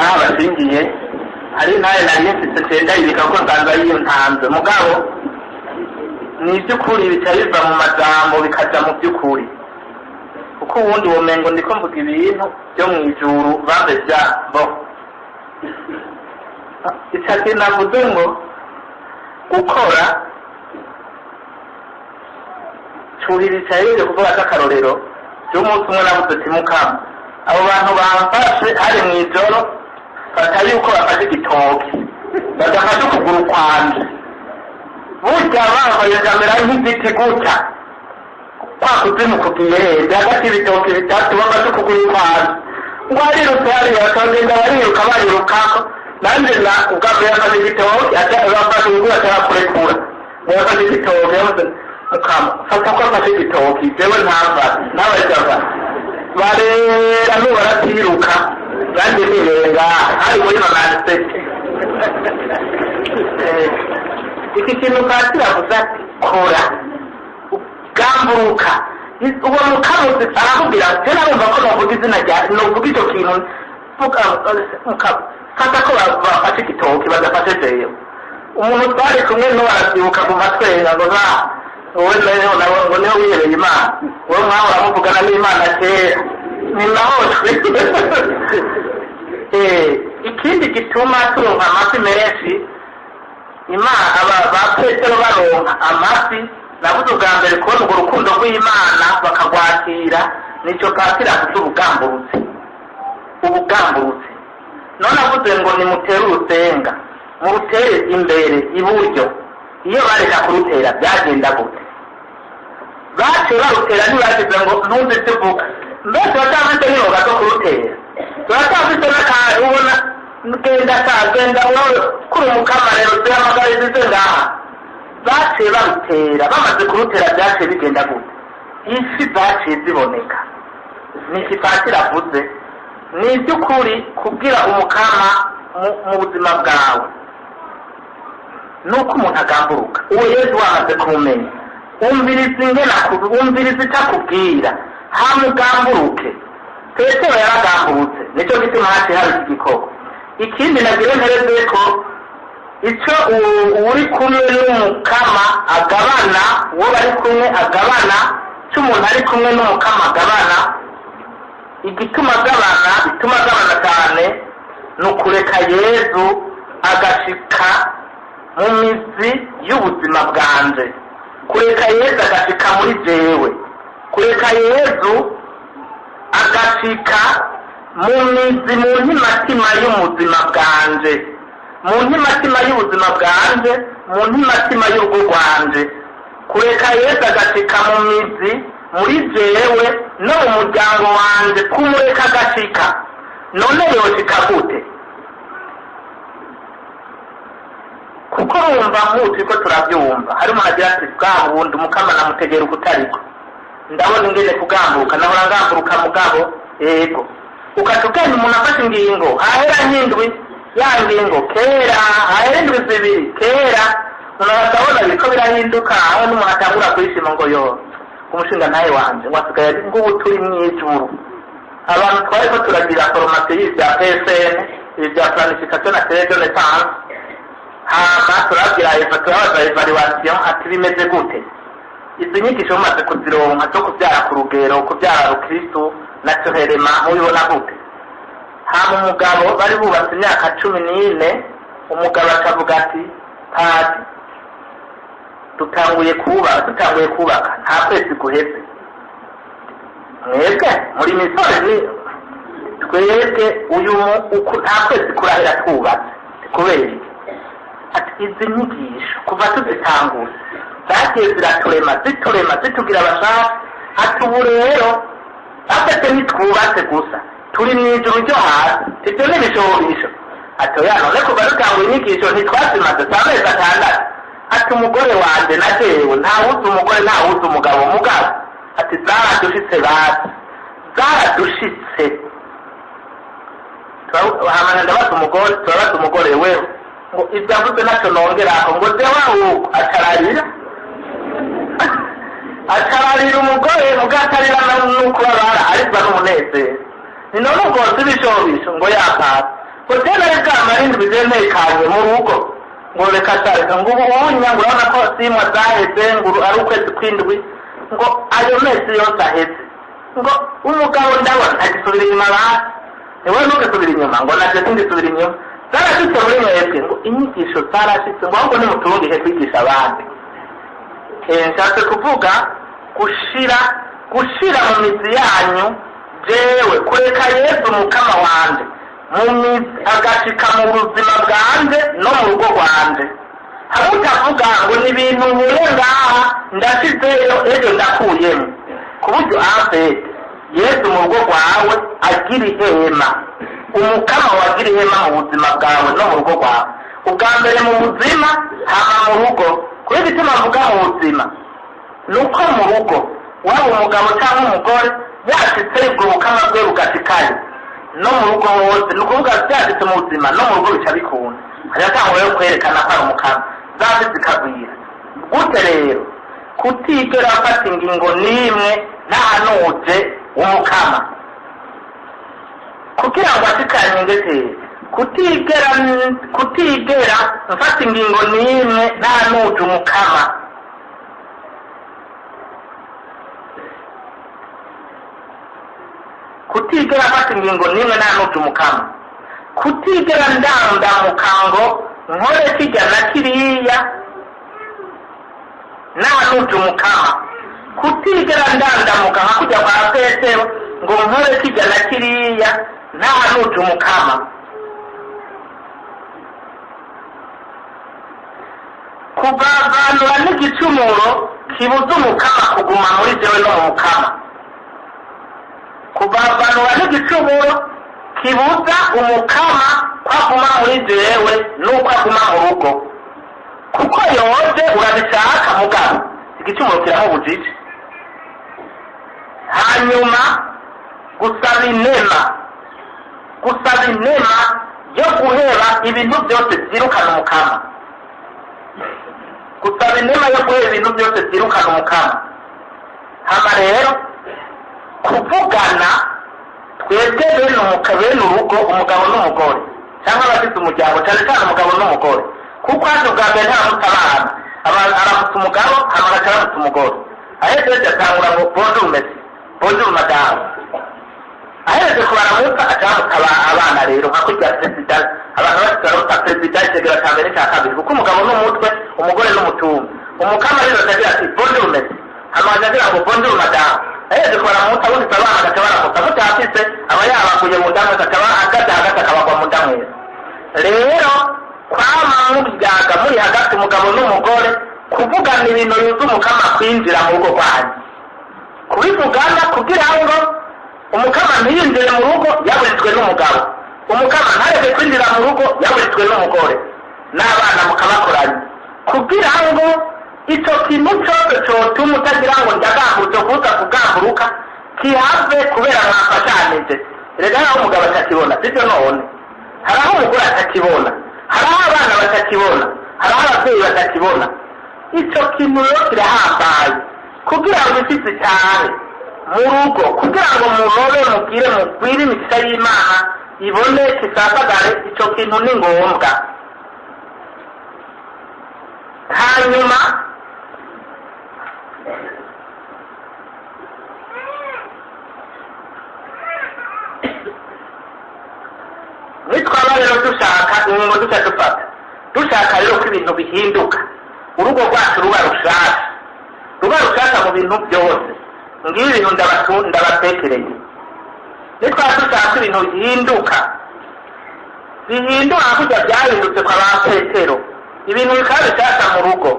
n'aho bashingiye hari intare nari mfise cenda ibika ko nsanzwe ariyo ntanze mugabo ni iby'ukuri bica biva mu majambo bikaja mu by'ukuri kuko ubundi womengo ndiko mvuga ibintu byo mu ijuru babe vyabo icaki navuze ngo gukora curirica rero kuvuga k'akarorero by'umunsi umwe nabuze timukama abo bantu bamfashe hari mu ijoro fata yuko bafashe igitoki badafashe ukuguru kwanje burya bambaye kamera nk'igiti gutya kwa kuzimu kugiye heza hagati y'ibitoki bitatu bafashe ukuguru kwanje ngo arirutse hariya bakagenda bariruka barirukako nanje na ubwabwe yafashe igitoki bafashe ukuguru atarakurekura yafashe igitoki yavuze mukama fata ko afashe igitoki jewe ntava n'abarikava barera n'ubaratiruka kandi nirenga hari muri mamanisete iki kintu patira avuze ati kora ugamburuka uwo mukamuzi arakubwira ati narumva ko novuga izina rya novuga icyo kintu fata ko bafashe igitoki badafashe jewe umuntu twari kumwe n'uwo arabyibuka mu matwenga ngo wowe ngo niho wihereye imana wowe mwaho uramuvugana n'imana kera ni nahoshwe ikindi gituma turonka amafi menshi imana ba petero baronka amafi nabuze ubwa mbere kubona urwo rukundo rw'imana bakagwakira nicyo patira afite ubugamburutse none avuze ngo nimutere urusenga murutere imbere iburyo iyo bareka kurutera byagenda gute baciye barutera ntibagize ngo ntuzi tuvuga mbese batafite n'ingoga zo kurutera turatafite n'akantu ubona genda kuri umukama rero tuyahamagarize ngaha baciye barutera bamaze kurutera byaciye bigenda gute ifi zaciye ziboneka ni ikipatira avuze ni iby'ukuri kubwira umukama mu buzima bwawe nuko umuntu agamburuka uwo yesu wamaze kumumenya wumviriza itakubwira hamugamburuke petero yaragambutse nicyo gituma hasi hari iki gikoko ikindi nagira ntereze ko icyo uri kumwe n'umukama agabana uwo bari kumwe agabana cy'umuntu ari kumwe n'umukama agabana igituma agabana cyane ni ukureka yezu agashika mu mizi y'ubuzima bwanje kureka yezu agashika muri jewe kureka yezu agashika mu mizi mu ntimatima y'ubuzima bwanje mu ntimatima y'ubuzima bwanje mu ntimatima y'urugo rwanje kureka yezu agashika mu mizi muri jewe no mu muryango wanje kumureka agashika none yoshika gute kuko wumva nk'uti ko turabyumva harimo hagira ati bwa bundi umukama namutegera ukutariko ndabona ingene kugamburuka nahora ngamburuka mugabo yego ukatugenda umuntu afashe ingingo hahera nk'indwi ya ngingo kera hahera indwi zibiri kera umuntu akabona biriko birahinduka aho n'umuntu atangura kwishima ngo yo umushinga nawe wanje wasigaye ngo ubu turi mw'ijuru abantu twari ko turagira foromasiyo y'ibya PSN ibya planification na télédonnétance hama turabwira turabaza evaluation ati bimeze gute izi nyigisho mumaze kuzironka zo kubyara ku rugero kubyara rukristo naturelema mubibona gute hama umugabo bari bubatse imyaka 14 umugabo akavuga ati padi dutanguye kubaka nta kwezi guheze mwebwe muri misore ni twebwe uyu nta kwezi kurahera twubatse kubera ati izi nyigisho kuva tuzitangura zagiye ziturema zitugira abashaka ati ubu rero afite ntitwubatse gusa turi mu ijuru ryo hasi ibyo ni ibishoborisho ati oya none kuva dutangura inyigisho ntitwazimaze z'amezi 6 ati umugore wanje na jewe ntawuzi umugore ntawuzi umugabo ati zaradushitse zaradushitse hamana turabaza umugore wewe ngo ibyo avuze ntacyo nongeraho ngo jewe ahubwo acararira umugore mugatarira n'uko babara arizwa n'umunezero ni none ubwo ibishobisho ngo yapasa hoteli ari bwamarindwi zenekanye mu rugo ngo reka sareka ngo ubunya ngo urabona ko simwa zaheze ngo ari ukwezi kw'indwi ngo ayo mezi yose aheze ngo umugabo ndabona agisubira inyuma basi niwe ntugisubira inyuma ngo nabyo sindisubira inyuma zarashitse muri mwebwe ngo inyigisho zarashitse ngo ahubwo nimuturungihe kwigisha abandi. Nshatse kuvuga gushira mu mizi yanyu jewe kureka Yesu mukama wanje mu mizi agashika mu buzima bwanje no mu rugo rwanje. Hamwe utavuga ngo ni ibintu nkure ngaha ndashizeyo ejo ndakuyemo ku buryo afete Yesu mu rugo rwawe agira ihema, umukama wagira ihema mu buzima bwawe no mu rugo rwawe. Ubwa mbere mu buzima hama mu rugo. Kuri bituma mvuga mu buzima nuko mu rugo waba umugabo cyangwa umugore yashitse ubwo bukama bwe bugashikaye no mu rugo hose, ni ukuvuga byashitse mu buzima no mu rugo bica bikunda. Hanyuma yo kwerekana ko ari umukama zaje zikagwira gute rero kutigera afata ingingo n'imwe ntahanuje umukama kugira ngo ashikanye ngetere kutigera mfata ingingo n'imwe ntanuje umukama. Kutigera mfata ingingo n'imwe ntanuje umukama, kutigera ndandamuka ngo nkore kijya na kiriya ntanuje umukama, kutigera ndandamuka nka kujya kwa Petero ngo nkore kijya na kiriya ntanuje umukama. Kuvavanura n'igicumuro kibuza umukama kuguma muri jewe no mu mukama. Kuvavanura n'igicumuro kibuza umukama kwaguma muri jewe nuko aguma mu rugo, kuko yoje urabishaka mugabo igicumuro kiramubujije. Hanyuma gusaba inema yo guheba ibintu byose byirukana umukama, gusaba inema yo guheba ibintu byose byirukana umukama. Hama rero kuvugana twebwe bene urugo, umugabo n'umugore cyangwa abafite umuryango, cyane cyane umugabo n'umugore, kuko hano bwa mbere ntaramutse abana aramutse umugabo hama agacaramutse umugore. Aheze atangura ngo bonjour monsieur, bonjour madame. Aheze kubaramutsa acaramutse abana rero nka kurya perezida, abantu basigaruta perezida itegera cya mbere cya kabiri, kuko umugabo n'umutwe umugore n'umutumba. Umukama rero atagira ati bonjour monsieur, hama agira ngo bonjour madame. Aheze kubaramutsa bundi abana agacabaramutsa mutafise aba yabakuye mu ndamwe akabagwa mu ndamwe. Rero kwama mubyaga muri hagati umugabo n'umugore, kuvugana ibintu yuzuye umukama kwinjira mu rugo rwanyu, kubivugana kugira ngo umukama ntiyinjire mu rugo yaburijwe n'umugabo, umukama ntareke kwinjira mu rugo yaburijwe n'umugore, n'abana mukabakoranye, kugira ngo icyo kintu cyose cyotuma utagira ngo ndagambutse kuza kugamburuka kihave kubera mwafashanije. Rega aho umugabo atakibona sibyo none, hari aho umugore atakibona, hari aho abana batakibona, hari aho ababyeyi batakibona. Icyo kintu rero kirahambaye kugira ngo ifite cyane mu rugo, kugira ngo murobe mugire mugwire imigisha y'Imana ibone kisasagare. Icyo kintu ni ngombwa. Hanyuma nitwaba rero dushaka ingingo dushaka rero ko ibintu bihinduka, urugo rwacu ruba rushasha mu bintu byose. Ngibi ibintu ndabatekereye, nitwaba dushaka ibintu bihinduka kujya byahindutse kwa ba Petero, ibintu bikaba bishasha mu rugo,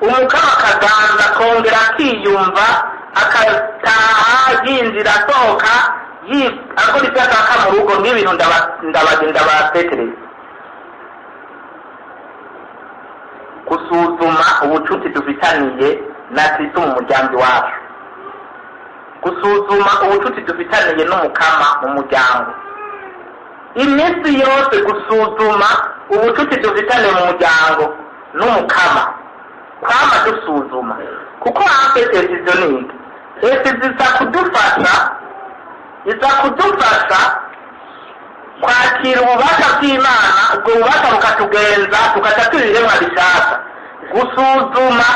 umukama akaganza akongera akiyumva, akataha yinjira asohoka akora ibyo ashaka mu rugo. N'ibintu ndabatekereye. Gusuzuma ubucuti dufitaniye na Kristo mu muryango wacu, gusuzuma ubucuti dufitaniye n'umukama mu muryango, iminsi yose gusuzuma ubucuti dufitaniye mu muryango n'umukama, kwama dusuzuma, kuko afite izo niki ese ziza kudufasha kwakira ububasha bw'Imana, ubwo bubasha bukatugenza tugaca turi ibiremwa bishasha, gusuzuma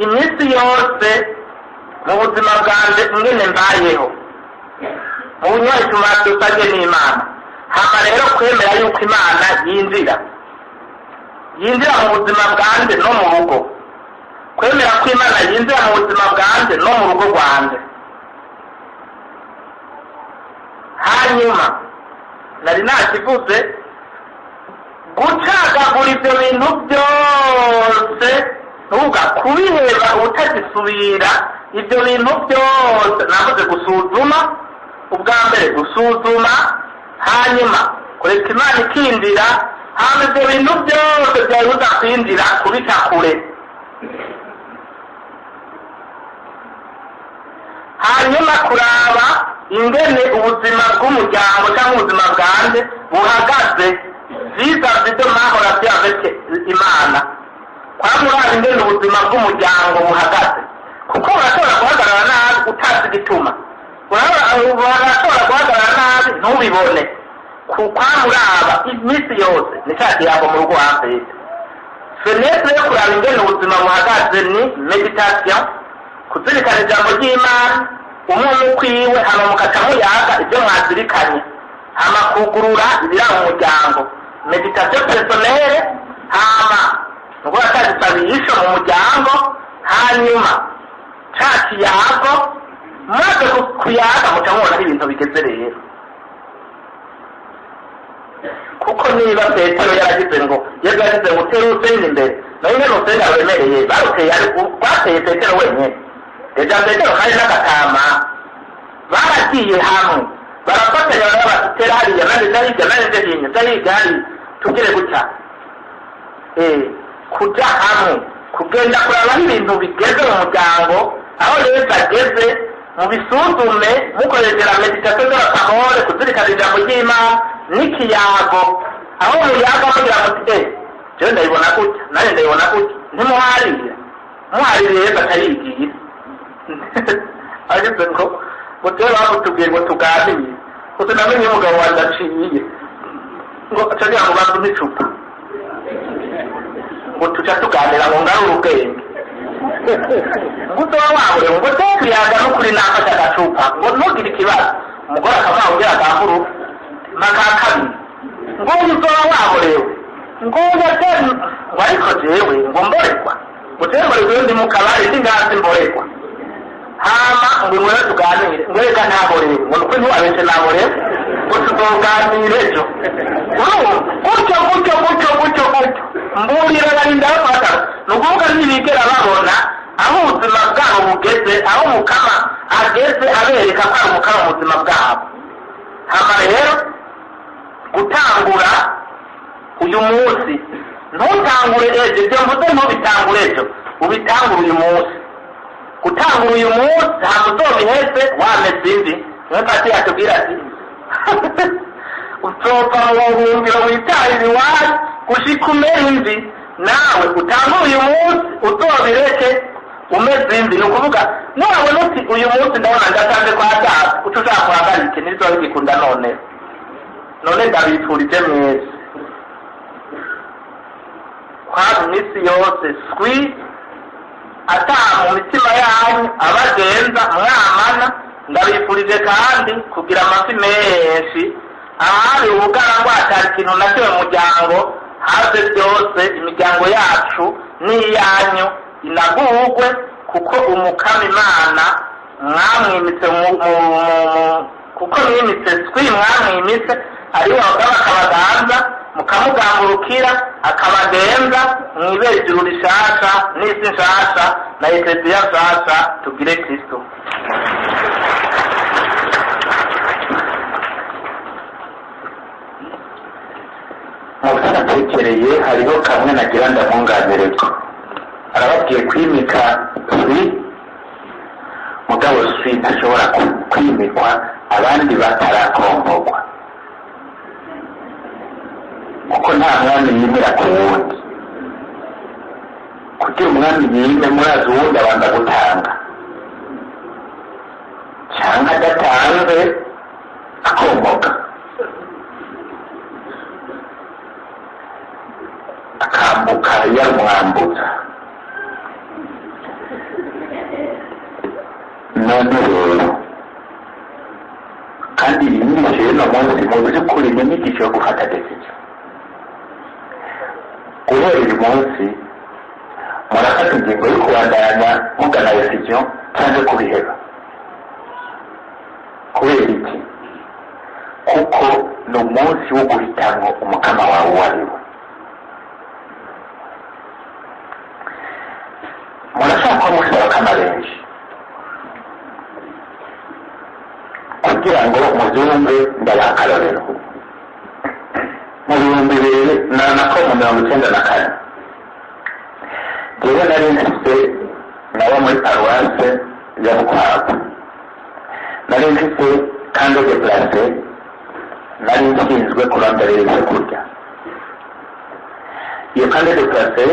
iminsi yose mu buzima bwanjye ingene mbayeho mu bunywayi dusabye n'Imana, hama rero kwemera yuko Imana yinjira mu buzima bwanjye no mu rugo, kwemera ko Imana yinjira mu buzima bwanjye no mu rugo rwanjye. Hanyuma nari nakivuze gucagagura ibyo bintu byose, nuvuga kubiheba utagisubira ibyo bintu byose. Navuze gusuzuma, ubwa mbere gusuzuma, hanyuma kureka Imana ikindira, hanyuma ibyo bintu byose byabuza kwinjira kubica kure. Hanyuma kuraba ingene ubuzima bw'umuryango cyangwa ubuzima bwanjye buhagaze vis-a-vis ibyo mwahora byavetse Imana, kwamuraba ingene ubuzima bw'umuryango buhagaze, kuko urashobora guhagarara nabi utazi igituma, urashobora guhagarara nabi ntubibone. Kwamuraba iminsi yose ni cya kiyago mu rugo hambere. Fenetre yo kuraba ingene ubuzima buhagaze ni meditation, kuzirikana ijambo ry'Imana, umuntu kwiwe hama mukaca muyaga ibyo mwazirikanye, hama kugurura ibiranga umuryango, meditation personnelle, hama nuko atazisabisho mu muryango, hanyuma ca kiyago maze kuyaga muca mubona ibintu bigeze rero. Kuko niba Petero yaragize ngo utere urusenda imbere, nawe nyine urusenda rwemereye rwateye Petero wenyine, ejo Petero kandi n'agatama baragiye hamwe barafatanya barabatera hariya nanjye hariya tugire gutya, kuja hamwe kugenda kuraba ibintu bigeze mu muryango, aho rero ageze mu bisuzume mukoresera meditation de la parole, kuzirikana ijambo ry'Imana n'ikiyago, aho muyaga mugira muti jewe ndabibona gutya nanjye ndabibona gutya, muharire rero atarigiye ageze ngo mutewe bamutubwiye ngo tuganire, gusa namenye umugabo wanjye aciye ngo acagira ngo banze n'icupa ngo tuca tuganira ngo ngarure ubwenge, ngutoba wabure ngo tuyaga n'ukuri nafashe agacupa ngo ntugire ikibazo. Umugore akavuga ugira agahuru makakabiri ngo uzoba waborewe ngo yateri ngo ariko jewe ngo mborekwa ngo jewe mborekwa ndi mu kabari ndi ngazi mborekwa, hama ngo mwere tuganire ngo reka ntaborewe ngo nuko ntiwabenje naborewe ngo tuzoganire ejo. Gutyo mburira barinda bafata, ni ukuvuga ntibigera babona aho ubuzima bwabo bugeze, aho Mukama ageze abereka ko ari Umukama mu buzima bwabo. Hama rero gutangura uyu munsi, ntutangure ejo, ibyo mvuze ntubitangure ejo, ubitangure uyu munsi. Gutangura uyu munsi hama uzobiheze wameze imvi, niyo Pasi yatubwira ati uzova mu buhungiro witahira iwacu gushika umere imvi, nawe utangure uyu munsi uzobireke umeze imvi. Ni ukuvuga nubona uti uyu munsi ndabona ndatanze kwa data, uca ushaka kuhagarike ntizobe bigikunda none ndabifurije mwese kwaba iminsi yose swi ataha mu mitima yanyu abagenza mwamana. Ndabifurije kandi kugira amafi menshi, ahari ubugarangwa hatari ikintu na kimwe mu muryango, haze byose imiryango yacu n'iyanyu inagurwe, kuko Umukama Imana mwamwimitse kuko mwimitse swi mwamwimitse ariwe abagaba akabaganza, mukamugangurukira akabagenza, mwibere ijuru rishasha n'isi nshasha na ekleziya nshasha, tugire Kristo. Mutanatekereye hariho kamwe nagira ndamwunganireko, arababwiye kwimika swi, mugabo swi ntashobora kwimikwa abandi batarakomborwa, kuko nta mwami yimira ku wundi. Kugira umwami yime murazi uwundi abanza gutanga, cyangwa adatanze akomboka. akamwambuka yarumwambuza. none rero kandi iyi nyigisho y'uno munsi mu by'ukuri ni inyigisho yo gufata decision. guhera uyu munsi murafata ingingo yo kubandanya mugana decision cyangwa kubiheba. kubera iki? kuko ni umunsi wo guhitamwo umukama wawe uwo ari we. murashaka ko mufite abakama benshi kugira ngo mubyumve ndabaha akarorero. mu 1994 jewe nari mfite nawe muri paruwase ya Bukwako, nari mfite kandi de place, nari nshinzwe kuronderera ibyo kurya. iyo kandi de place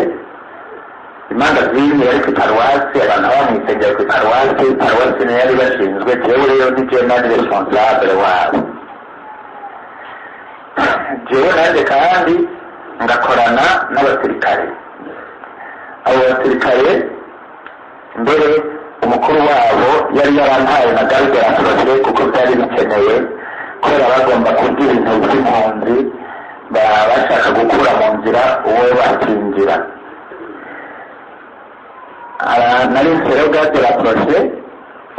imangazini yari ku paruwasi, abantu baba mu isengero ku paruwasi niyo yari bashinzwe, jewe rero ndi jewe nari responsable wabo. jewe nanjye kandi ngakorana n'abasirikare. abo basirikare mbere umukuru wabo yari yarantaye na garde rapprochée kuko byari bikenewe, kubera bagomba kurya ibintu by'impunzi bashaka gukura mu nzira uwo bakingira. nari nsero garde rapprochée,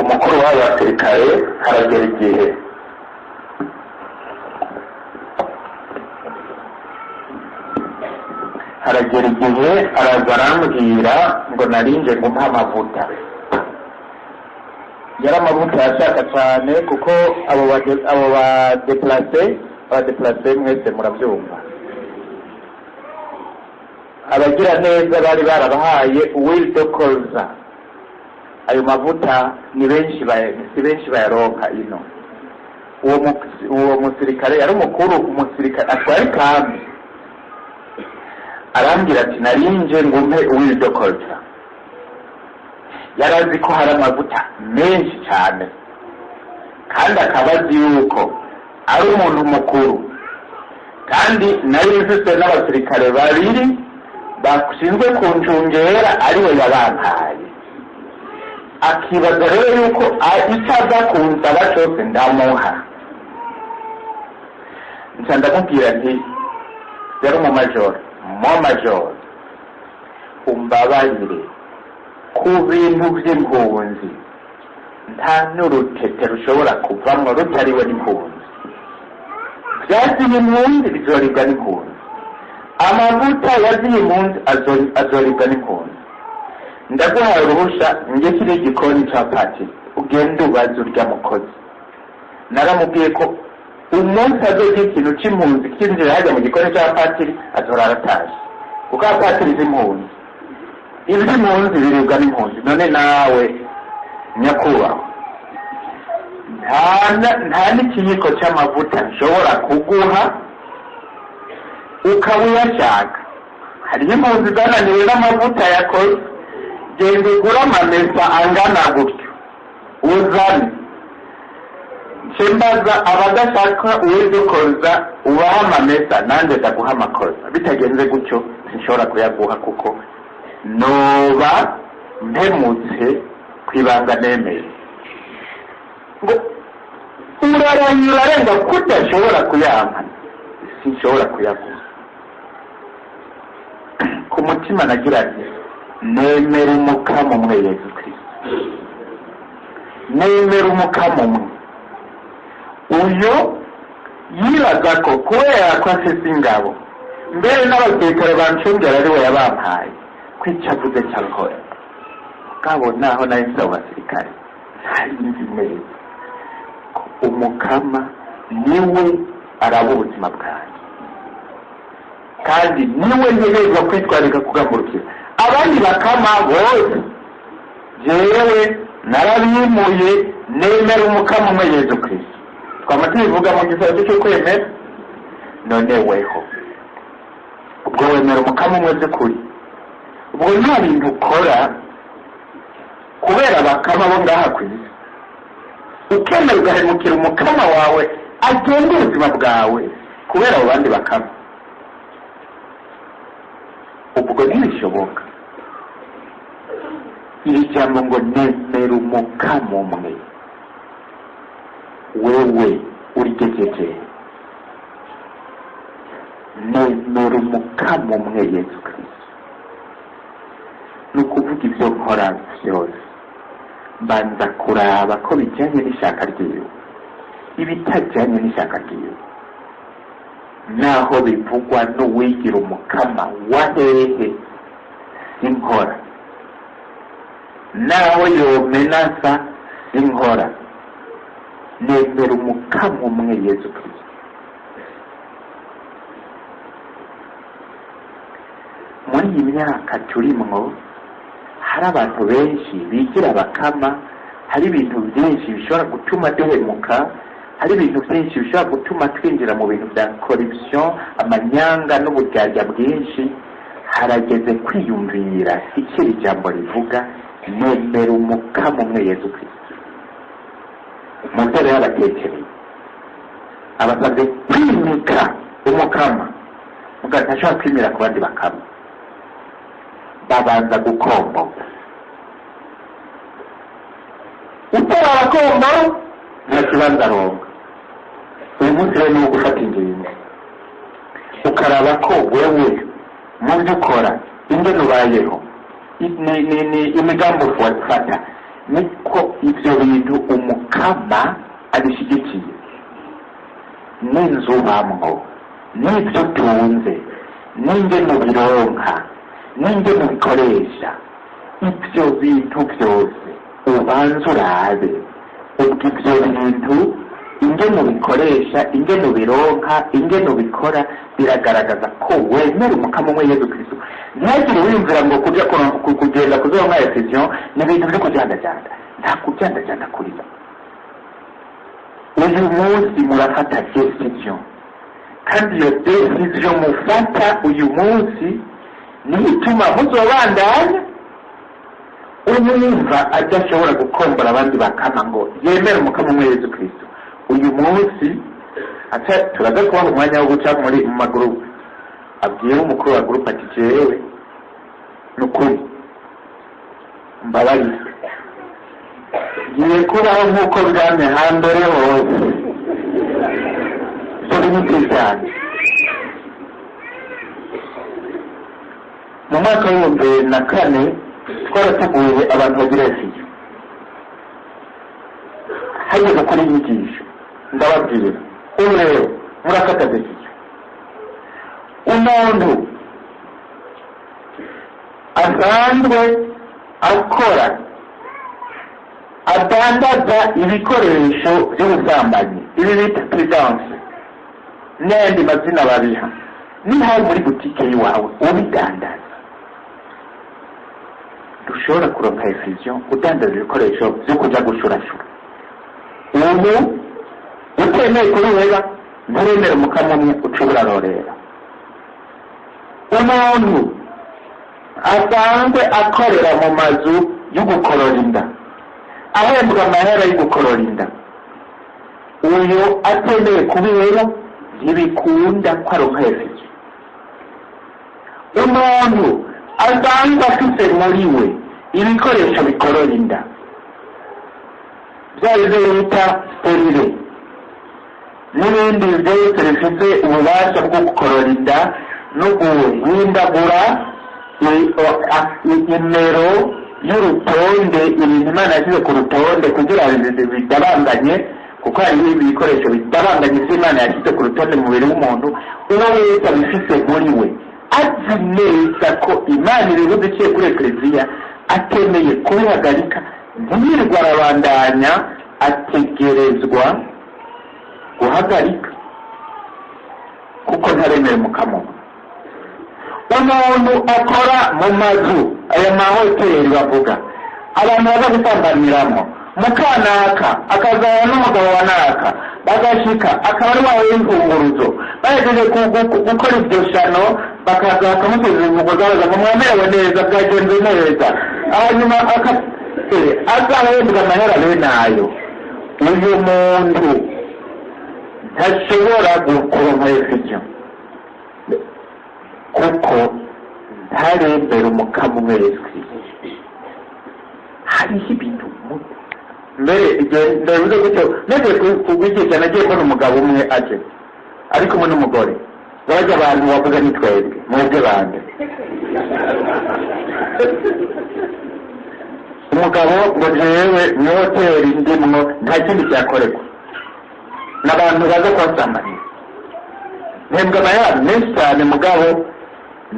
umukuru wabo basirikare haragera igihe araza arambwira ngo narinje ngumpa amavuta. yari amavuta yashaka cyane kuko abo badeplace mwese murabyumva, abagira neza bari barabahaye uwildo kolza. ayo mavuta ni benshi si benshi bayaronka ino. uwo musirikare yari umusirikare atwara ikambi, arambwira ati narinje ngumpe uwildo kolza. yari azi ko hari amavuta menshi cyane kandi akaba azi yuko ari umuntu mukuru, kandi nari mfite n'abasirikare babiri bashinzwe kuncungera ariwe yabantaye. akibaza rero yuko icyo aza kunsaba cyose ndamuha. nca ndamubwira nti yari umumajoro, umbabarire ku bintu by'impunzi nta n'urutete rushobora kuvamwo rutariwe n'impunzi. byaziye impunzi bizoribwa n'impunzi, amavuta yaziye impunzi azoribwa n'impunzi. ndaguhaye uruhusha njye kiri igikoni cya patiri ugende ubaze urya mukozi. naramubwiye ko umunsi azogira ikintu cy'impunzi kinjira hajya mu gikoni cya patiri azora arataje, kuko patiri z'impunzi iby'impunzi biribwa n'impunzi. none nawe nyakubahwa, nta n'ikiyiko cy'amavuta nshobora kuguha ukaba uyashaka. hariho impunzi zananiwe n'amavuta yakoze, genda ugura amamesa angana gutyo uzane. mbaza abadashaka uwidukoza ubaha amamesa, nanjye ndaguha amakoza. bitagenze gutyo sinshobora kuyaguha kuko noba mpemutse ku ibanga nemeye. ngo urarenga ko udashobora kuyampa, sinshobora kuyaguha. ku mutima nagira nti nemera umukamo umwe Yesu Kristo, nemera umukamo umwe. uyu yibaza ko kubera ko afite ingabo mbere n'abasirikare bancungera ari we yabampaye ko icyo avuze cyakora. mugabo naho nari nzi abo basirikare ntari nzi neza ko umukama niwe araba ubuzima bwanjye, kandi niwe ntegerezwa kwitwarika kugamurukira. abandi bakama bose jewe narabimuye, nemera umukama umwe Yesu Kristo. twamaze bivuga mu gisabo cyo kwemera. none weho ubwo wemera umukama umwe by'ukuri, ubwo nta bintu ukora kubera bakama bo ngaha ku isi, ukemera ugahemukira umukama wawe agenda ubuzima bwawe kubera abo bandi bakama. ubwo ntibishoboka. iri jambo ngo nemera umukamo umwe, wewe urigejeje, nemera umukamo umwe Yesu Kristo. ni ukuvuga ibyo nkora byose mbanza kuraba ko bijyanye n'ishaka ryiwe, ibitajyanye n'ishaka ryiwe, naho bivugwa n'uwigira umukama wa hehe sinkora, naho yomenasa sinkora, nemera umukama umwe Yesu Kristo. muri iyi myaka turimwo hari abantu benshi bigira abakama, hari ibintu byinshi bishobora gutuma duhemuka, hari ibintu byinshi bishobora gutuma twinjira mu bintu bya corruption, amanyanga n'uburyarya bwinshi. harageze kwiyumvira icyo ijambo rivuga, nemera umukama umwe Yesu Kristo. Mutare y'abatekereza abasabye kwimika umukama, muganga ntashobora kwimira ku bandi bakama, babanza gukomboka. utera abakombo nta kibanza aronga. uyu munsi rero ni uwo gufata ingingo, ukaraba ko wewe mu byo ukora ingene ubayeho, ni imigambi ufata, niko ibyo bintu umukama abishyigikiye. n'inzu ubamwo, n'ibyo utunze, n'ingene ubironka, n'ingene ubikoresha, ibyo bintu byose ubanza urabe ubwo ibyo bintu ingene ubikoresha, ingene ubironka, ingene ubikora biragaragaza ko wemera umukama umwe Yesu Kristo. ntihagire wiyumvira ngo kujya kugenda kuzoronka decision ni ibintu byo kujandajanda. nta kujandajanda kuriza. uyu munsi murafata decision, kandi iyo decision mufata uyu munsi niyo ituma muzobandanya. umwumva adashobora gukombora abandi bakama ngo yemere umukama umwe Yesu Kristo, uyu munsi turaza kubaha umwanya wo guca mu magurupe, abwira umukuru wa gurupe ati jewe ni ukuri mbabarira, ngiye kubaho nk'uko bwamye hambere hose, dore n'ubwisanzwe. mu mwaka w'ibihumbi bibiri na kane twarateguye abantu bagira refuge. hageze kuri inyigisho ndababwira, ubu rero murakata decision. umuntu asanzwe akora adandaza ibikoresho by'ubusambanyi, ibi bita prudence n'ayandi mazina babiha, nihawe muri butike y'iwawe ubidandaza, dushobora kuronka refusion udandaza ibikoresho byo kujya gushurashura. ubu utemeye kubireba nturemere umukama umwe uca urarorera. umuntu asanzwe akorera mu mazu yo gukorora inda, ahembwa amahera yo gukorora inda, uyu atemeye kubireba ntibikunda ko aronka refusion. umuntu asanzwe afite muri we ibikoresho bikorora inda, byari byo bita sterile n'ibindi byose bifite ububasha bwo gukorora inda no guhindagura nimero y'urutonde, ibintu Imana yashyize ku rutonde kugira ngo bidabanganye, kuko hari ibikoresho bidabanganye by'Imana yashyize ku rutonde mu mubiri w'umuntu. uwo wese abifite muri we azi neza ko Imana ibibuze iciye kuri Ekleziya, atemeye kubihagarika ntiyirirwa arabandanya, ategerezwa guhagarika kuko ntaremere umukamo. umuntu akora mu mazu, aya mahoteli bavuga abantu baza gusambaniramo, mukanaka akazana n'umugabo wa naka bagashika akaba ari wawe w'imfunguruzo, bahejeje gukora iryo shano bakaza bakamusubiza imvugo zabaza ngo mwamerewe neza, bwagenze neza, hanyuma azaba yembuga amahera bene ayo. uyu muntu ntashobora kuronka refusion kuko ntarembera umukamo umwe wese. Hariho ibintu mbere igihe ndabivuze gutyo nagiye kubigisha nagiye mbona umugabo umwe aje ari kumwe n'umugore barajya abantu bavuga ni twebwe mwebwe bande umugabo ngo jewe ni hoteli ndimwo nta kindi cyakorerwa n'abantu baza kwasambanira ntembwa amayari menshi cyane mugabo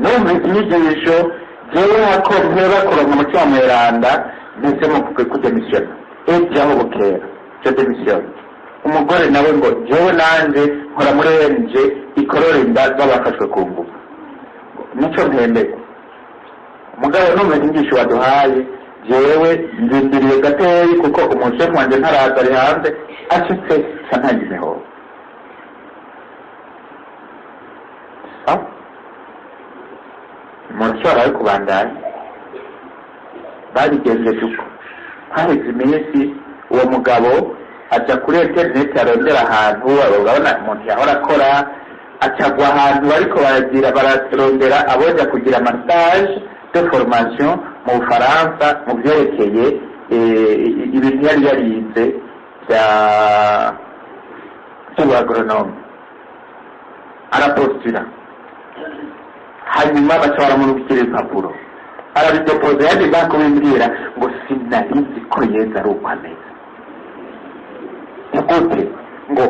numvise inyigisho jewe hako nteba kuronka umutima mweranda mpisemo kudemisiyona ejyaho bukera cyo demisiyona umugore nawe ngo jewe nanje nkora muri ONG ikorora inda z'abafashwe ku ngufu nico mpembeko umugabo numvise inyigisho waduhaye jewe ndindiriye gatoyi kuko umushefu wanje ntaraza ari hanze acitse santangizeho umuntu ari kubandanya babigenje duko haheze iminsi uwo mugabo aja kuri interineti arondera ahantu urabona umuntu yahora akora acagwa ahantu bariko bararondera aboja kugira massage de formation mu Bufaransa mu vyerekeye ibintu yari yarize by'ubagronome arapostira hanyuma baca baramurungikira impapuro arabidepoza yaje bakubimbwira ngo sinarizi ko yeza ari uko ameze gute ngo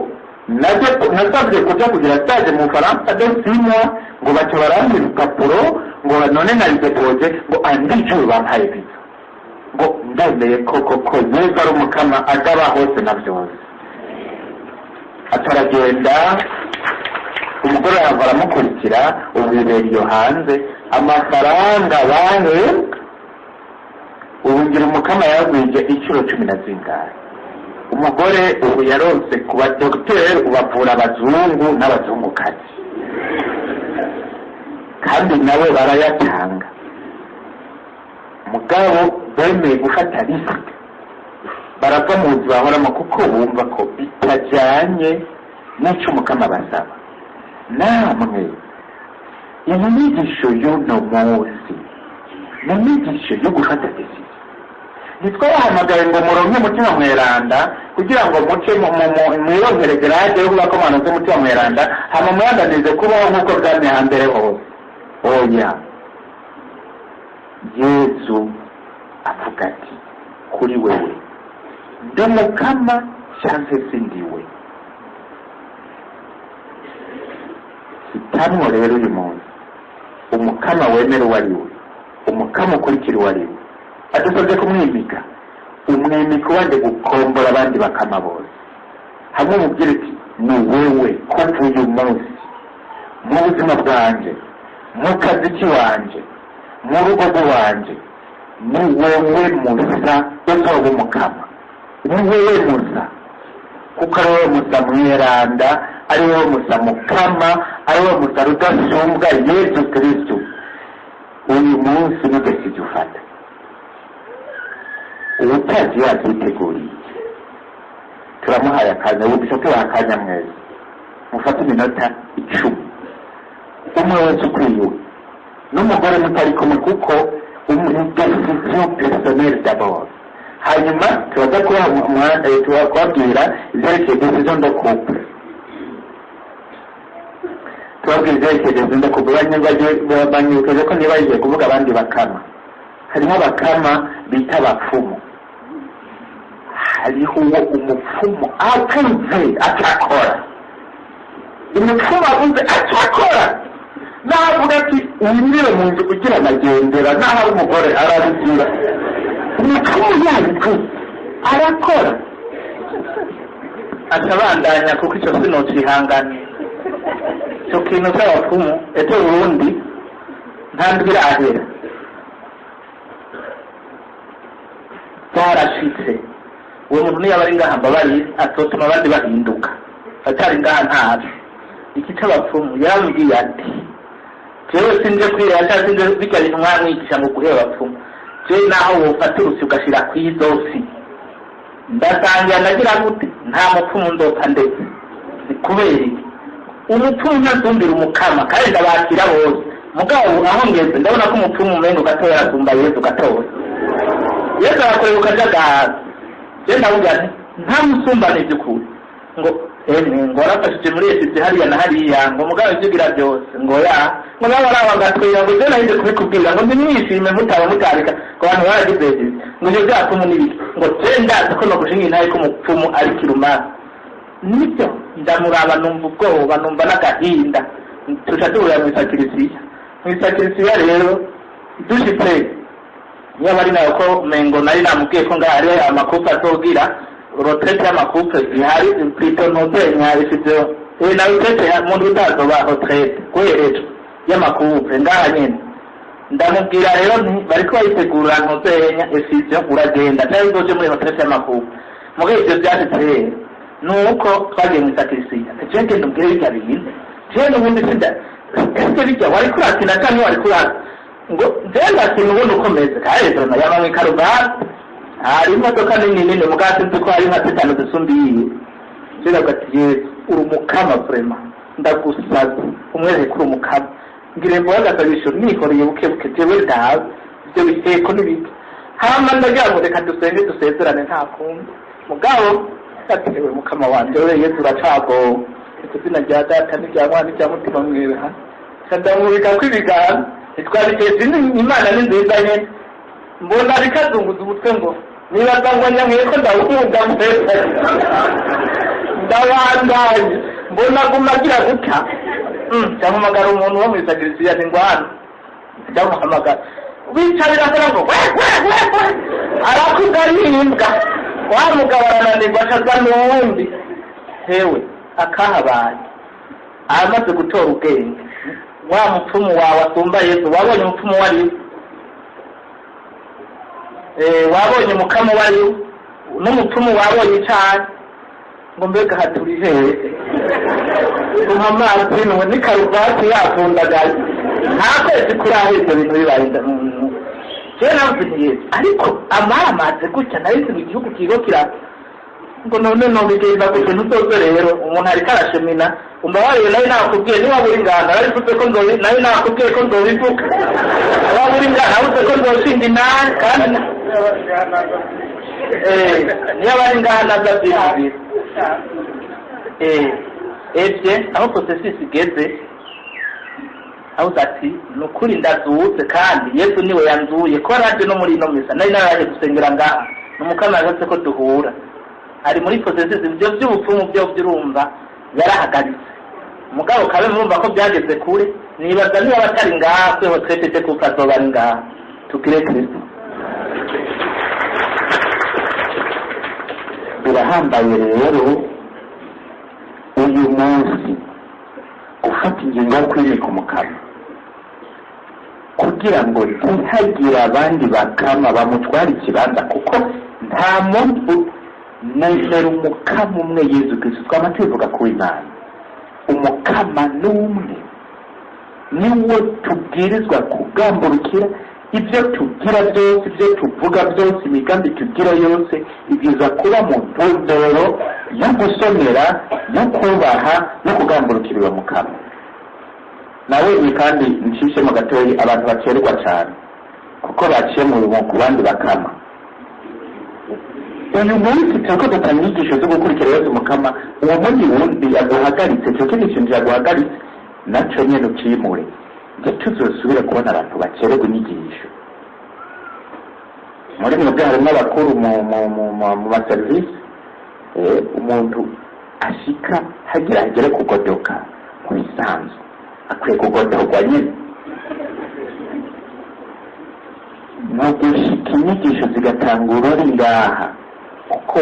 nasabye kuja kugira stage mu Bufaransa de 6 mois ngo baca barampa impapuro ngo none naridepoze ngo andijuru bampaye visa ngo ndemeye koko yeza ari umukama agaba hose na vyose ataragenda umugore yava aramukurikira ubibera iyo hanze amafaranga bahe ubungira umukama yagwije inshuro 10 umugore ubu yaronse ku badogiteri ubavura abazungu n'abazungukazi kandi nabo barayatanga mugabo bemeye gufata risike barava mu nzu bahoramo kuko bumva ko bitajyanye n'icyo umukama basaba namwe iyi nyigisho y'uno munsi ni inyigisho yo gufata decision ntitwabahamagaye ngo muronke umutima mweranda kugira ngo muce mwiyongere grade yo kuba ko mwaronse umutima mweranda hama muyandanize kubaho nk'uko byamye hambere hose oya Yesu avuga ati kuri wewe ndi umukama cyangwa se ndiwe sitamwo rero uyu munsi umukama wemera uwo ari we umukama ukurikira uwo ari we adusabye kumwimika umwimika waje gukombora abandi bakama bose hamwe mubwira ati ni wewe kuva uyu munsi mu buzima bwanje mu kazi kiwanje mu rugo rwanje ni wewe musa uzoba umukama ni wewe musa kuko ari wowe musa mweranda ari wowe musa mukama ari wowe musa rudasumbwa Yesu Kristo uyu munsi n'udasije ufata ubutazi yaziteguriye turamuhaye akanya ubu bishoke wakanya mwezi mufate iminota 10 umwe wese ukwiye n'umugore mutari kumwe kuko decision personnelle d'abord hanyuma tubaza kubabwira ivyerekeye decision de couple tubabwira ivyerekeye decision de couple banyibukije ko niba yigiye kuvuga abandi bakama harimo abakama bita abapfumu hariho umupfumu avuze atakora umupfumu avuze atakora navuga ati winjire mu nzu kugira amagendera naho ari umugore arabigira umupfumu yabivuze arakora atabandanya kuko icyo sinocihangane icyo kintu cy'abapfumu ete ubundi ntandi birahera barashitse uwo muntu niyo abari ngaha mbabari atotuma abandi bahinduka atari ngaha ntazi iki cy'abapfumu yarambwiye ati jewe sinje kwirira cyangwa sinje bijyanye n'umwamwigisha ngo guhera abapfumu jewe naho wofata urusi ugashira ku izosi ndasangira nagira gute nta mupfumu ndota ndetse kubera iki umupfumu ntazumbira umukama kandi ndabakira bose mugabo aho ngeze ndabona ko umupfumu umengo gatoya arasumba Yesu gatoya. Yesu arakorera ukajagara. Je ndavuga nti nta musumbane by'ukuri ngo ngo arafashije muri ese hariya na hariya ngo mugabo ibyigira byose ngo ya ngo nawe arabagatwira ngo je nahinde kubikubwira ngo ndimwishime mutaba mutarika ko abantu baragize ngo je byatumu nibiki ngo je ndazi ko no gushinga intaye ko umupfumu ari kirumara. Nibyo ndamuraba numva ubwoba numva n'agahinda tushadura mu isakirisiya rero dushitse niba ari nawe ko mengo nari namubwiye ko ngaho ari amakupe azogira rotrete y'amakupe ihari plito ntuzenya ifite na rotrete muntu utazoba rotrete guhereje y'amakupe ngaha nyene ndamubwira rero nti bariko bayitegura ntuzenya efizio uragenda cyangwa uzoje muri rotrete y'amakupe mugabo ivyo vyashitse nuko twagiye mu isakirisiya je ngende mbwire bijya bihinde je n'ubundi sinda ese bijya wari kurakina cyangwa wari kuraka ngo ndenda kintu ubundi ukomeze kandi dona yamwe karuvati hari imodoka nini mugati nzi ko hari nka 5 zisumbiye zira gatiye urumukama vrema ndagusaza umwere kuri umukama ngire mbo agasabisho nikoreye bukebuke jewe dawe byo biteko nibiki hama ndagira ngo reka dusenge dusezerane nta kundi mugabo atewe mukama wanje we Yesu uracago izina rya data n'irya mwana n'irya mutima mwiwe ha ndamubika kwibigana itwarikeze imana n'inziza nyene mbona bikazunguza umutwe ngo niba zangwanya nkeko ndawukunda mpesa ndabandanye mbona gumagira gutya cyamuhamagara umuntu wo muri sakirisiya ngwana cyamuhamagara wicarira kora ngo arakugarimbwa wamugabarana nigwashaza n'uwundi hewe akahabaye amaze gutora ubwenge wa mupfumu wawe asumba Yesu wabonye umupfumu wari wabonye mukama wari n'umupfumu wabonye cyane ngo mbega haturi hehe amazi n'uwo ni karuvati yapfundagaye nta kwezi kuri aho ibyo bintu bibaye je navuze ariko amazi gutya nahise mu gihugu kigo kira ngo none bigenda gutya ntuzoze rero umuntu ariko arashemina umbabarire nawe nakubwiye niba buri ngana ariko ko ndobi nawe nakubwiye ko ndobivuga niba buri ngana uze ko ndoshinga inani kandi niba bari ngana zabyibira aho processus igeze aho ati nukuri ndazutse kandi Yesu niwe yanzuye ko araje no muri ino misa nari naraje gusengera ngaha numukama yagatse ko duhura ari muri processus ibyo by'ubupfumu byo byurumva yarahagaritse mugabo kabe murumva ko byageze kure nibaza niba batari ngaha kweho twetete kufazo bari ngaha tukire Kristo birahambaye rero uyu munsi gufata ingingo yo kwimika umukama kugira ngo ntihagire abandi bakama bamutwara ikibanza kuko nta muntu nezera umukama umwe Yesu Kristo twamatevuga ku Imana umukama n'umwe niwo tubwirizwa kugamburukira ibyo tugira byose ibyo tuvuga byose imigambi tugira yose ibyiza kuba mu ntumbero yo gusomera no kubaha no kugamburukira uwo mukama nawe ni kandi nshishe mu gatoyi abantu bakererwa cyane kuko baciye mu ku bandi bakama uyu munsi turiko dutanga inyigisho zo gukurikira Yesu umukama uwo mundi wundi aguhagaritse cyo kintu kintu aguhagaritse naco nyene ukimure tuzosubire kubona abantu bakererwa inyigisho muri mwebwe harimo abakuru mu maserivisi umuntu ashika hagira hagere kugodoka mu bisanzwe akwiye kugodorwa nyine no gushika inyigisho zigatanga urori ngaha kuko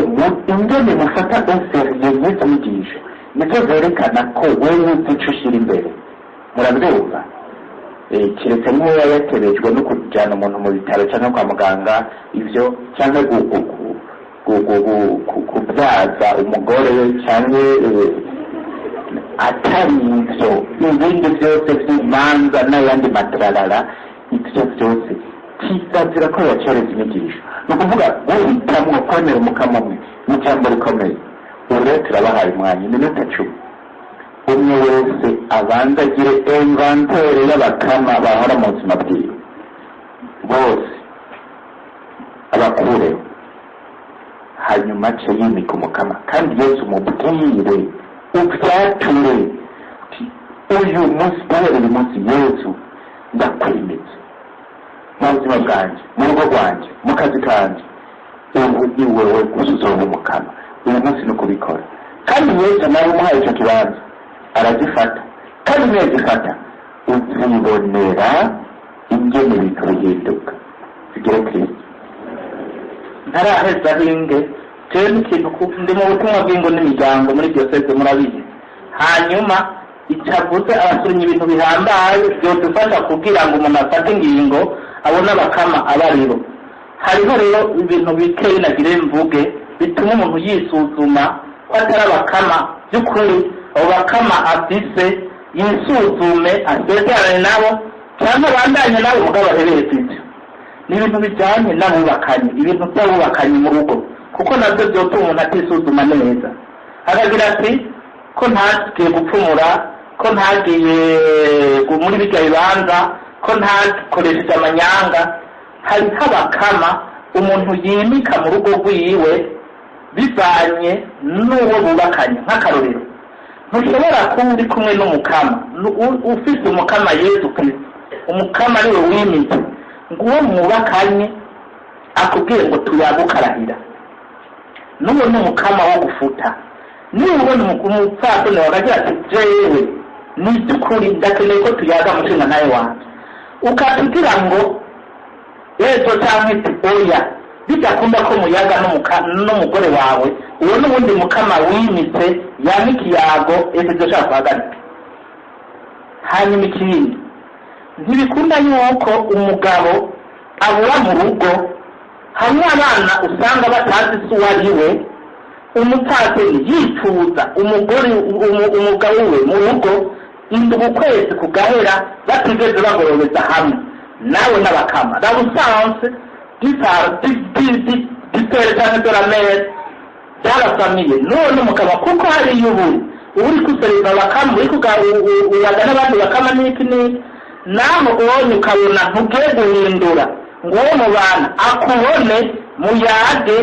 ingene mufata onseriye n'izo nyigisho nizo zerekana ko wewe uzi ico ushira imbere murabyumva kiretse nk'uwo yatebejwe no kujyana umuntu mu bitaro cyangwa kwa muganga ibyo cyangwa kubyaza umugore cyangwa atari ibyo ibindi byose by'imanza n'ayandi matararara ibyo byose kizazira ko yacereza inyigisho ni ukuvuga guhitamwo kwemera umukama umwe n'ijambo rikomeye ubu rero turabahaye umwanya iminota 10 umwe wese abanza agire inventere y'abakama bahora mu buzima bwiwe bose abakure, hanyuma ace yimika umukama. kandi Yesu umubwire uvyature uyu munsi uyu munsi Yesu ndakwemeza mu buzima bwanjye, mu rugo rwanjye, mu kazi kanjye, ubu ni wewe gusa uzoba umukama. uyu munsi ni ukubikora. kandi Yesu nawe umuhaye icyo kibanza aragifata, kandi niyo agifata uzibonera ingene ibintu bihinduka. tugire Kristo. ntaraheza hinge jewe n'ikintu ndi mu butumwa bw'ingo n'imiryango muri diyoseze murabizi. hanyuma icavuze abasomye ibintu bihambaye byodufasha kugira ngo umuntu afate ingingo abone abakama abaribo. hariho rero ibintu bikeyi nagire mvuge bituma umuntu yisuzuma ko atari abakama by'ukuri. abo bakama afise yisuzume asezerane nabo cyangwa abandanye nabo mugabo ahereye kw'ibyo. ni ibintu bijyanye n'abubakanye, ibintu by'abubakanye mu rugo, kuko nabyo byotuma umuntu atisuzuma neza. akagira ati ko ntagiye gupfumura, ko ntagiye muri bijya bibanza, ko ntakoresheje amanyanga. hariho abakama umuntu yimika mu rugo rwiwe bivanye n'uwo bubakanye. nk'akarorero, ntushobora kuba uri kumwe n'umukama ufite umukama Yesu Kristo, umukama ariwe wimike, ngo uwo mwubakanye akubwiye ngo tuyagukarahira, n'uwo ni umukama wo gufuta. niba ubona umupfasoni wawe agira ati jewe ni iby'ukuri ndakeneye ko tuyaga mushinga nawe wanjye, ukatubwira ngo ejo cyangwa iti oya bidakunda ko muyaga n'umugore wawe, uwo n'ubundi mukama wimitse yamika iyago ibyo ushaka guhagarika. hanyuma ikindi, ntibikunda yuko umugabo abura mu rugo. hamwe abana usanga batazi se uwo ari we, umupfasoni yifuza umugabo we mu rugo indwi ukwezi kugahera batigeze bagororeza hamwe. nawe n'abakama rabusanse disere cyangwa doramere byarafamiye none umukama, kuko hariyo uri kusereza abakama, uri uyaga n'abandi bakama n'iki n'iki, naho ubonye ukabona ntugiye guhindura ngo uwo mu bana akubone muyage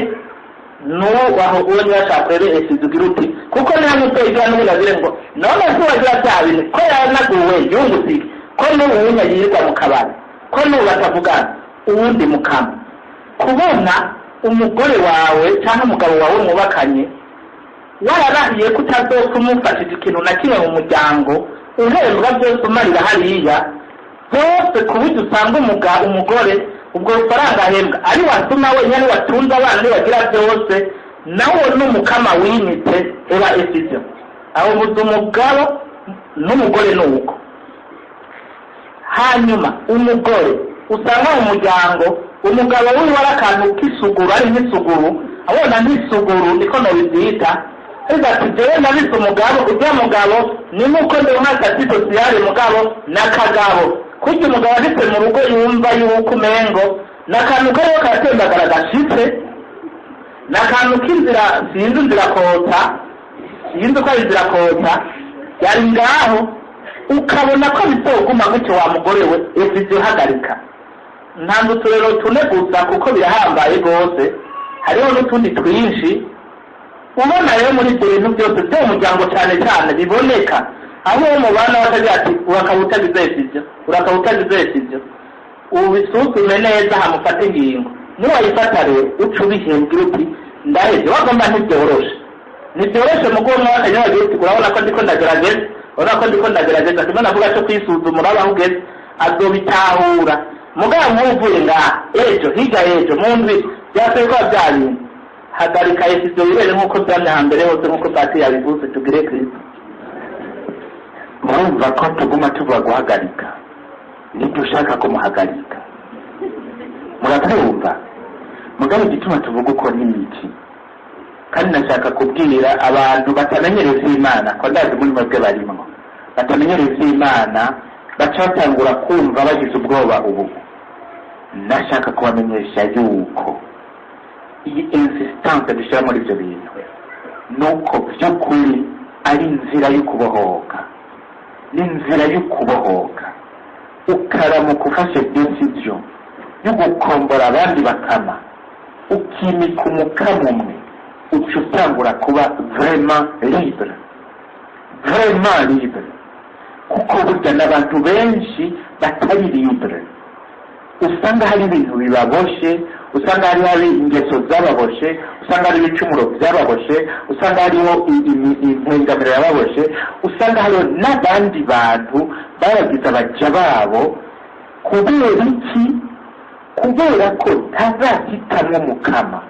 n'uwaho ubonye bashaka kurebe esizugira uti, kuko niba mutoye ibya n'ubundi agire ngo none se wagira bya bintu ko yanaguwe yungusike, ko n'ubu wunya yirirwa mu kabari, ko n'ubu batavugana uwundi mukama. kubona umugore wawe cyangwa umugabo wawe mwubakanye wararahiye ko utazopfa umufashije ikintu na kimwe mu muryango, uhembwa byose umarira hariya byose, ku buryo usanga umugore ubwo rufaranga ahembwa ari watuma wenyine watunze abana nibagira byose, nawe n'umukama wimitse eba esibyo. aho muzi umugabo n'umugore n'uko. hanyuma umugore usanga mu muryango umugabo wiwe ari akantu k'isuguru, ari nk'isuguru, abona nk'isuguru niko nobibyita. ega ati jewe nabise umugabo, ujya mugabo ni nk'uko ndi umwasati sosiyale mugabo n'akagabo. kurya umugabo abitse mu rugo yumva yuko umengo n'akantu kariho karatembagara gashitse, n'akantu k'inzira sinzi inzira kota, sinzi ko ari inzira kota yari ngaho, ukabona ko bitoguma gutyo wa mugore we ese hagarika. ntabwo uturero tune gusa kuko birahambaye rwose, hariho n'utundi twinshi ubona rero muri ibyo bintu byose byo mu muryango cyane cyane biboneka. aho mu bana batagira ati urakaba utagize ibyo, urakaba utagize ibyo, ubisuzume neza hamufate ingingo. niwayifata rero uca ubihembwa uti ndaheze, wagomba ntibyoroshe mu bwonko wakanya wagira uti urabona ko ndiko ndagerageza, urabona ko ndiko ndagerageza, ndimo navuga cyo kwisuzuma urabaho ugeze, azobitahura. mugabo mwuvuye ngaha ejo higa ejo mu ndwi byasaba ko bya bintu hagarika ibyo bibere nk'uko byamye hambere hose, nk'uko Pati yabivuze. tugire Kristo. murumva ko tuguma tuvuga guhagarika, nibyo ushaka kumuhagarika, murabyumva. mugabo igituma tuvuga uko n'iki, kandi nashaka kubwira abantu batamenyereza Imana, ko ndazi muri mwebwe barimo batamenyereza Imana, baca batangura kumva bagize ubwoba. ubu nashaka kubamenyesha yuko iyi insistance dushyira muri ibyo bintu nuko by'ukuri ari inzira yo kubohoka, n'inzira yo kubohoka ukaramuka ufashe decision yo gukombora abandi bakama ukimika umukama umwe uca utangura kuba vraiment libre, vraiment libre, kuko burya n'abantu benshi batari libre. Usanga hari ibintu bibaboshe, usanga hari ingeso zababoshe, usanga hari ibicumuro byababoshe, usanga hariho impengamiro yababoshe, usanga hariho n'abandi bantu baragize abaja babo. Kubera iki? Kubera ko ntazahitamwo umukama.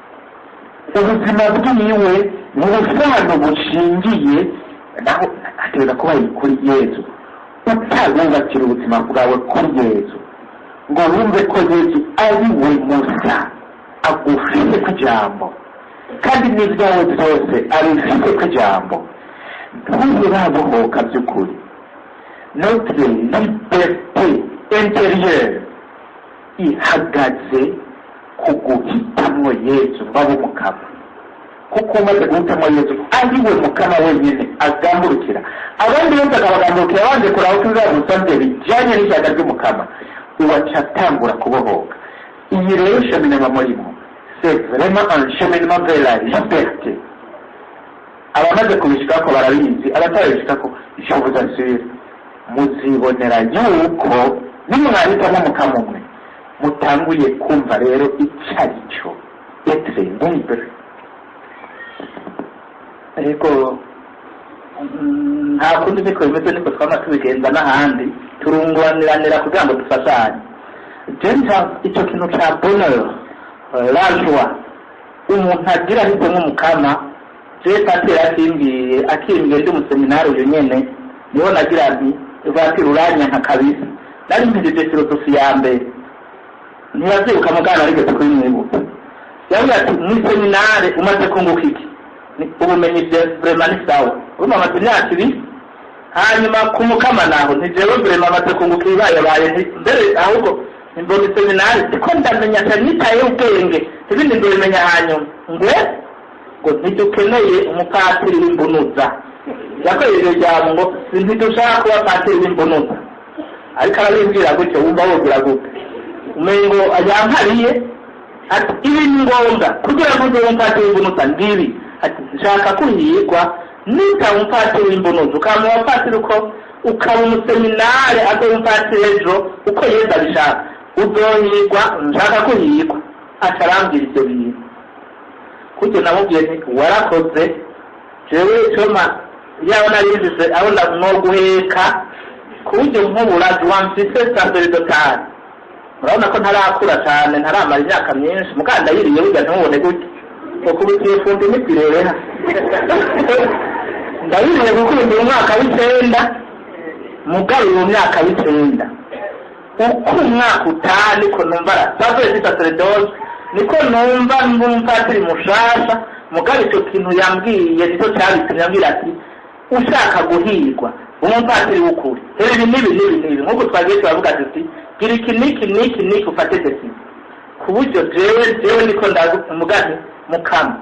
Ubuzima bwiwe ni ubusano bushingiye naho ategereza kuba kuri Yesu. Utazubakira ubuzima bwawe kuri Yesu ngo wumve ko Yesu ari we Musa agufite ku jambo, kandi n'ibyawe byose abifite ku jambo, ntuzurabohoka by'ukuri. Notre liberté intérieure ihagaze ku guhitamwo Yesu baba umukama, kuko umaze guhitamo Yesu ari we mukama wenyine agambukira. Abandi bose akabagambukira abanje kuraba ko uzamusanze bijyanye n'ishyaka ry'umukama, uwaca atangura kubohoka. Iyi rero cheminement murimo, c'est vraiment un cheminement vers la liberté. Abamaze kubishikako barabizi, abatarabishikako je vous assure muzibonera yuko nimwahitamo umukama umwe mutanguye kumva rero icyari cyo etre libre. Ariko nta kundi niko bimeze, niko twama tubigenza n'ahandi, turunguranira kugira ngo dufashanye. Jenja icyo kintu cya bonheur, la joie umuntu agira ahisemo umukama, je patera akimbwiye ndi mu seminari uyu nyene niho nagira nti vatira uranya nka kabisa. Nari mpindije filosofi ya mbere ntiyazibuka mugana arigeze kuri mwibuka, yavuga ati mu seminari umaze kunguka iki? Ubumenyi vraiment ni sawa, urumva amaze imyaka ibiri, hanyuma ku mukama naho ntijewe vraiment amaze kunguka ibibaye mbere, ahubwo imbona seminari siko ndamenya nitaye ubwenge ibindi ndabimenya hanyuma ngo ntidukeneye umupatiri w'imbunuza. yakoreye ijambo ngo ntidushaka kuba patiri w'imbunuza, ariko arabimbwira gutyo wumva wogira gute umengo ayampariye ati ibi ni ngombwa kugira ngo ube umupatiri w'imbunuza ndibi, ati nshaka kuhigwa nita umupatiri w'imbunuza ukamuha umupatiri uko ukaba umuseminari azoba umupatiri ejo uko Yesu abishaka uzohigwa, nshaka kuhigwa. Atarambwira ibyo bintu kujya namubwiye nti warakoze, jewe coma yaho narizize aho no guheka kujya nk'uburazi wamfise sacerdotal. Murabona ko ntarakura cyane, ntaramara imyaka myinshi, muganda yiriye burya ntubone gutya ukubitiye fundi n'ipirereha ndabiriye gukunda umwaka w'9 mugabe mu myaka w'9 uko umwaka utani ko numva sacerdotal sacerdoce niko numva n'umupatiri mushasha. Mugabe icyo kintu yambwiye nicyo cyabitumye ambwira ati ushaka guhigwa umupatiri w'ukuri ibi n'ibi nk'uko twagiye turavuga tuti gira iki niki ufate decision, ku buryo jewe niko ndamugani mukama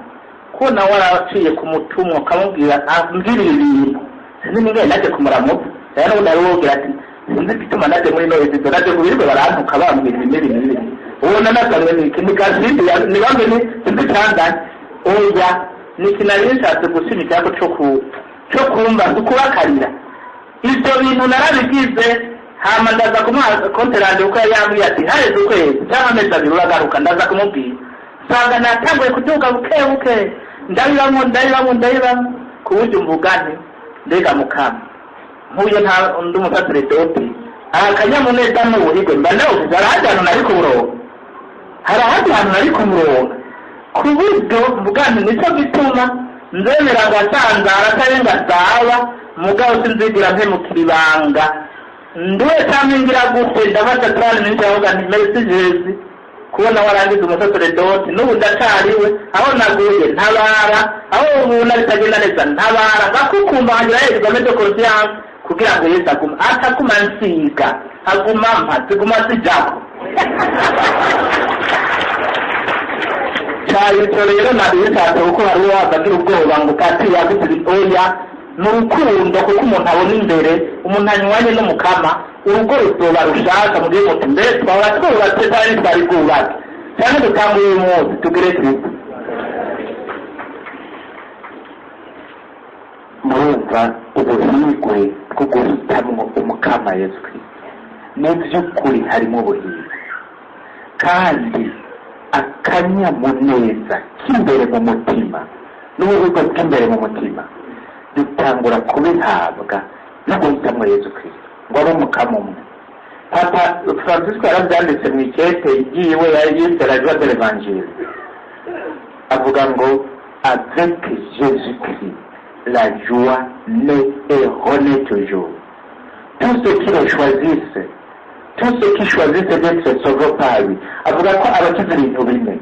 ko nawe waraciye ku mutumwa ukamubwira ambwira ibintu sinzi ningaye naje kumuramuka rero n'ubu nawe ati sinzi bituma naje muri noye naje kubirwe barantuka bambwira ibi ubona nasanzwe ni gazindi ni bamwe ni ndikandanye oya ni kinarishatse gushimika yako cyo kumva kubakarira ibyo bintu narabigize. Hama ndaza kumuha konterande uko yambwiye ati hareze ukwezi cyangwa amezi abiri uragaruka, ndaza kumubwira sanga natanguye kuduga buke ndabibamo ku buryo mvugane mbega mukama nkuye nta undi umusacerdote akanyamuneza n'ubuhigwe mba nawugize harahandi hantu nari kumurongo, harahandi hantu nari kumurongo, ku buryo mvugane nicyo gituma nzemera ngasanzara atarenga zaba mugabo sinzigira mpemukira ibanga nduwe cyangwa ngira gute ndabaza turane n'icyavuga nti merci Jésus kubona warangiza umusacerdote n'ubu ndacariwe aho naguye ntabara, aho ubu nabitagenda neza ntabara ngakukumva ngira yego medo conscience kugira ngo Yesu ataguma nsiga aguma ziguma zijako cyari rero nabishatse uko hari wabagira ubwoba ngo kati yagutse oya ni urukundo, kuko umuntu abona imbere, umuntu anywanye n'umukama, urugo ruzoba rushaka mu gihe muti mbere twahora twubatse cyane twari bwubatse cyane dutanga uyu munsi tugire Kristo. murumva ubuhirwe bwo guhitamwo umukama Yesu Kristo, mu by'ukuri harimo ubuhirwe kandi akanyamuneza k'imbere mu mutima n'ubuhirwe bw'imbere mu mutima dutangura kubihabwa no guhitamwo Yesu Kristo ngo abe umukama umwe. Papa Francisco yarabyanditse mu ikete yiwe yise la joie de l'évangile, avuga ngo avec Jésus-Christ la joie naît et renaît toujours. Tous ceux qui le choisissent, tous ceux qui choisissent d'être sauvés par lui, avuga ko abakize ibintu bine: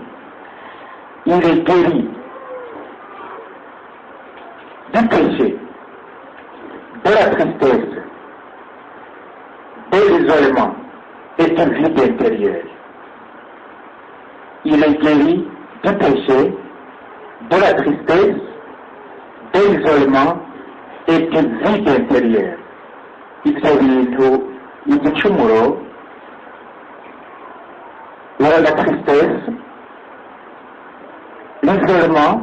il est guéri du péché, de la tristesse, de l'isolement et du vide intérieur. Il est guéri du péché, de la tristesse, de l'isolement et du vide intérieur. Ibyo bintu igicumuro, la tristesse, l'isolement,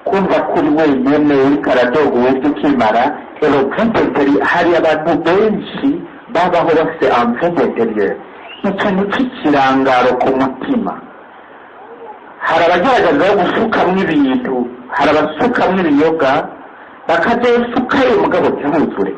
kumva kuri wenyine uriko aradogowe tukimara, et le vide intérieur. Hari abantu benshi babaho bafite un vide intérieur, ikintu cy'ikirangaro ku mutima. Hari abagerageza gusukamwo ibintu, hari abasukamwo ibiyoga bakazasukayo mugabo ntibuzure,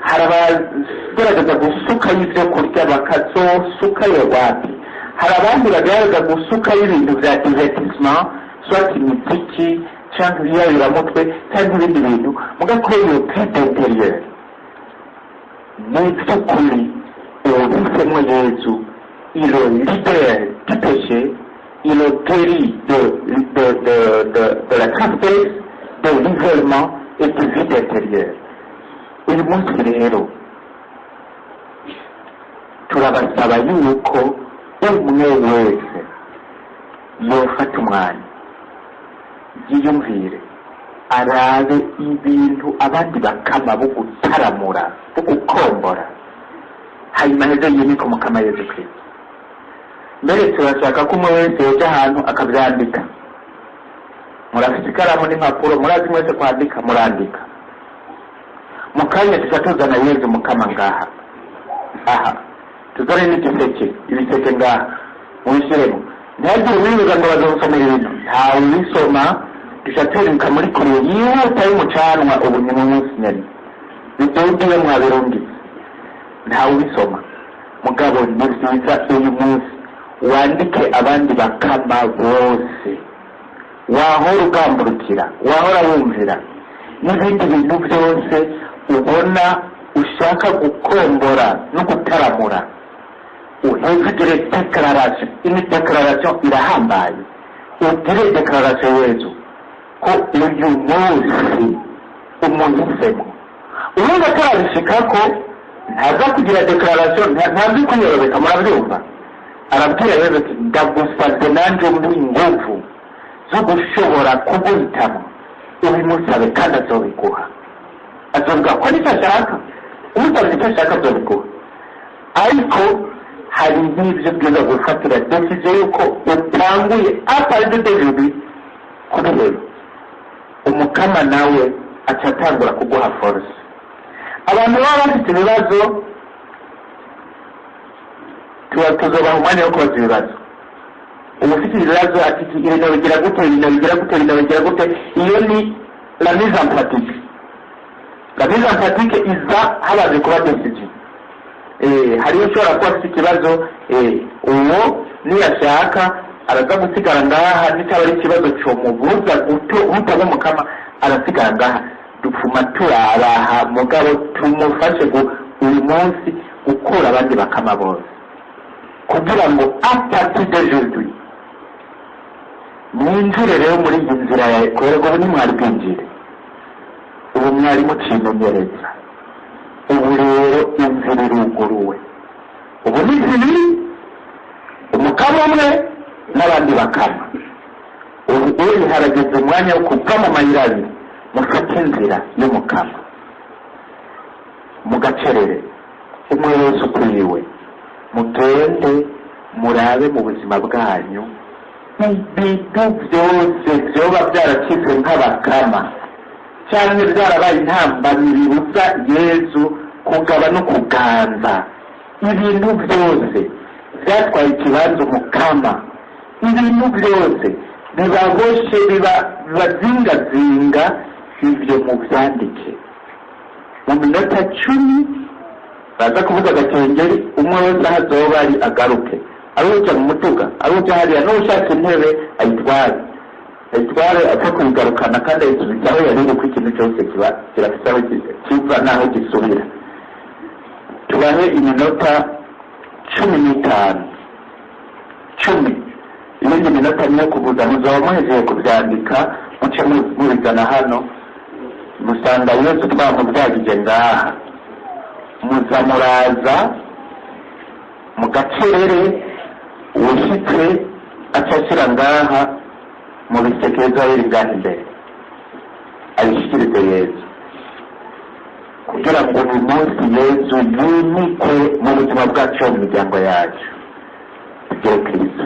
hari abagerageza gusukayo ibyo kurya bakazosukayo wapi, hari abandi bagerageza gusukayo ibintu bya divertissement, soit imiziki cyangwa ibiyayuramutwe cyangwa ibindi bintu, mugakora iyo vide intérieur. Ni by'ukuri uwahisemo Yesu, il est libéré du péché, il est guéri de la tristesse, de l'isolement et du vide intérieur. Uyu munsi rero turabasaba yuko umwe wese yofata umwanya yiyumvire, arabe ibintu abandi bakama bo gutaramura, bo gukombora, hanyuma heze yimike umukama Yesu Kristo. Mbere turashaka ko umwe wese yoja ahantu akabyandika. Murafite ikaramu n'impapuro, murazi mwese kwandika, murandika. Mu kanya tuzatuzana Yesu mukama ngaha, aha tuzane n'igiseke, ibiseke ngaha mubishyiremo. Ntihagire uwibuza ngo bazawusomera ibintu, ntawe ubisoma, dushatwereka muri kure yihuta y'umucanwa. Ubu ni mu munsi nyari bidugiye mwabirungi, ntawe ubisoma, mugabo ni byiza uyu munsi wandike abandi bakama bose, wahora ugamburukira, wahora wumvira, n'ibindi bintu byose ubona ushaka gukombora no gutaramura. Uhezegere declaration, ini declaration irahambaye, ugire declaration Yesu ko uyu munsi umuhisemo. Urumva atarabishikako ntaza kugira declaration, ntazi kuyorobeka, murabyumva. Arabwira Yesu ati ndagusabye nanjye muri ingufu zo gushobora kuguhitamo, ubimusabe kandi azobiguha. Azovuga ko nicyo ashaka, umusabye icyo ashaka azobiguha. Ariko hari n'ibyo bwiza gufatira decision yuko utanguye aparide d'aujourd'hui kuri wewe, umukama nawe acatangura kuguha force. Abantu baba bafite ibibazo tuzobaha umwanya wo kubaza ibibazo. Ufite ibibazo ati ibintu bigira gute, ibintu bigira gute, ibintu bigira gute, iyo ni la mise en pratique. La mise en pratique iza habaze kuba decision. Hariyo ushobora kuba afite ikibazo, uwo niyashaka araza gusigara ngaha, nitaba ari ikibazo cyomubuza utaba umukama arasigara ngaha. Dupfuma turabaha mugabo tumufashe uyu munsi gukura abandi bakama bose, kugira ngo apati d'aujourd'hui mwinjire rero muri iyi nzira yawe, kubera ko ubu nimwari bwinjire, ubu mwari mucimenyereza, ubu rero inzira iruguruwe, ubu ni zibiri, umukama umwe n'abandi bakama. Ubu harageze umwanya wo kuva mu mayira abiri, mufate inzira y'umukama mugacerere umwe wese ukwiwe mugende murabe mu buzima bwanyu ibintu byose byoba byaracitse nk'abakama cyangwa byarabaye intambamyi bibuza Yezu kugaba no kuganza ibintu byose byatwaye ikibanza umukama ibintu byose bibaboshe bibazingazinga ibyo mubyandike mu minota 10 baza kuvuga agakengeri umwe wese aho azoba ari agaruke aruja mu mutuga aruja hariya n'ushaka intebe ayitware apfa kuyigarukana kandi ayisubizaho yarebe ko ikintu cyose kirafite aho kiva n'aho gisubira tubahe iminota 15 ibindi minota niyo kubuza muzaba muhejeye kubyandika muce mubizana hano musanga Yesu twamubyagije ngaha muza muraza mu gacerere uwushyitse acashyira ngaha mu bisekezo biri ngaha imbere ayishyikirize Yesu kugira ngo uyu munsi Yesu yimikwe mu buzima bwacu mu miryango yacu tugire Kristo.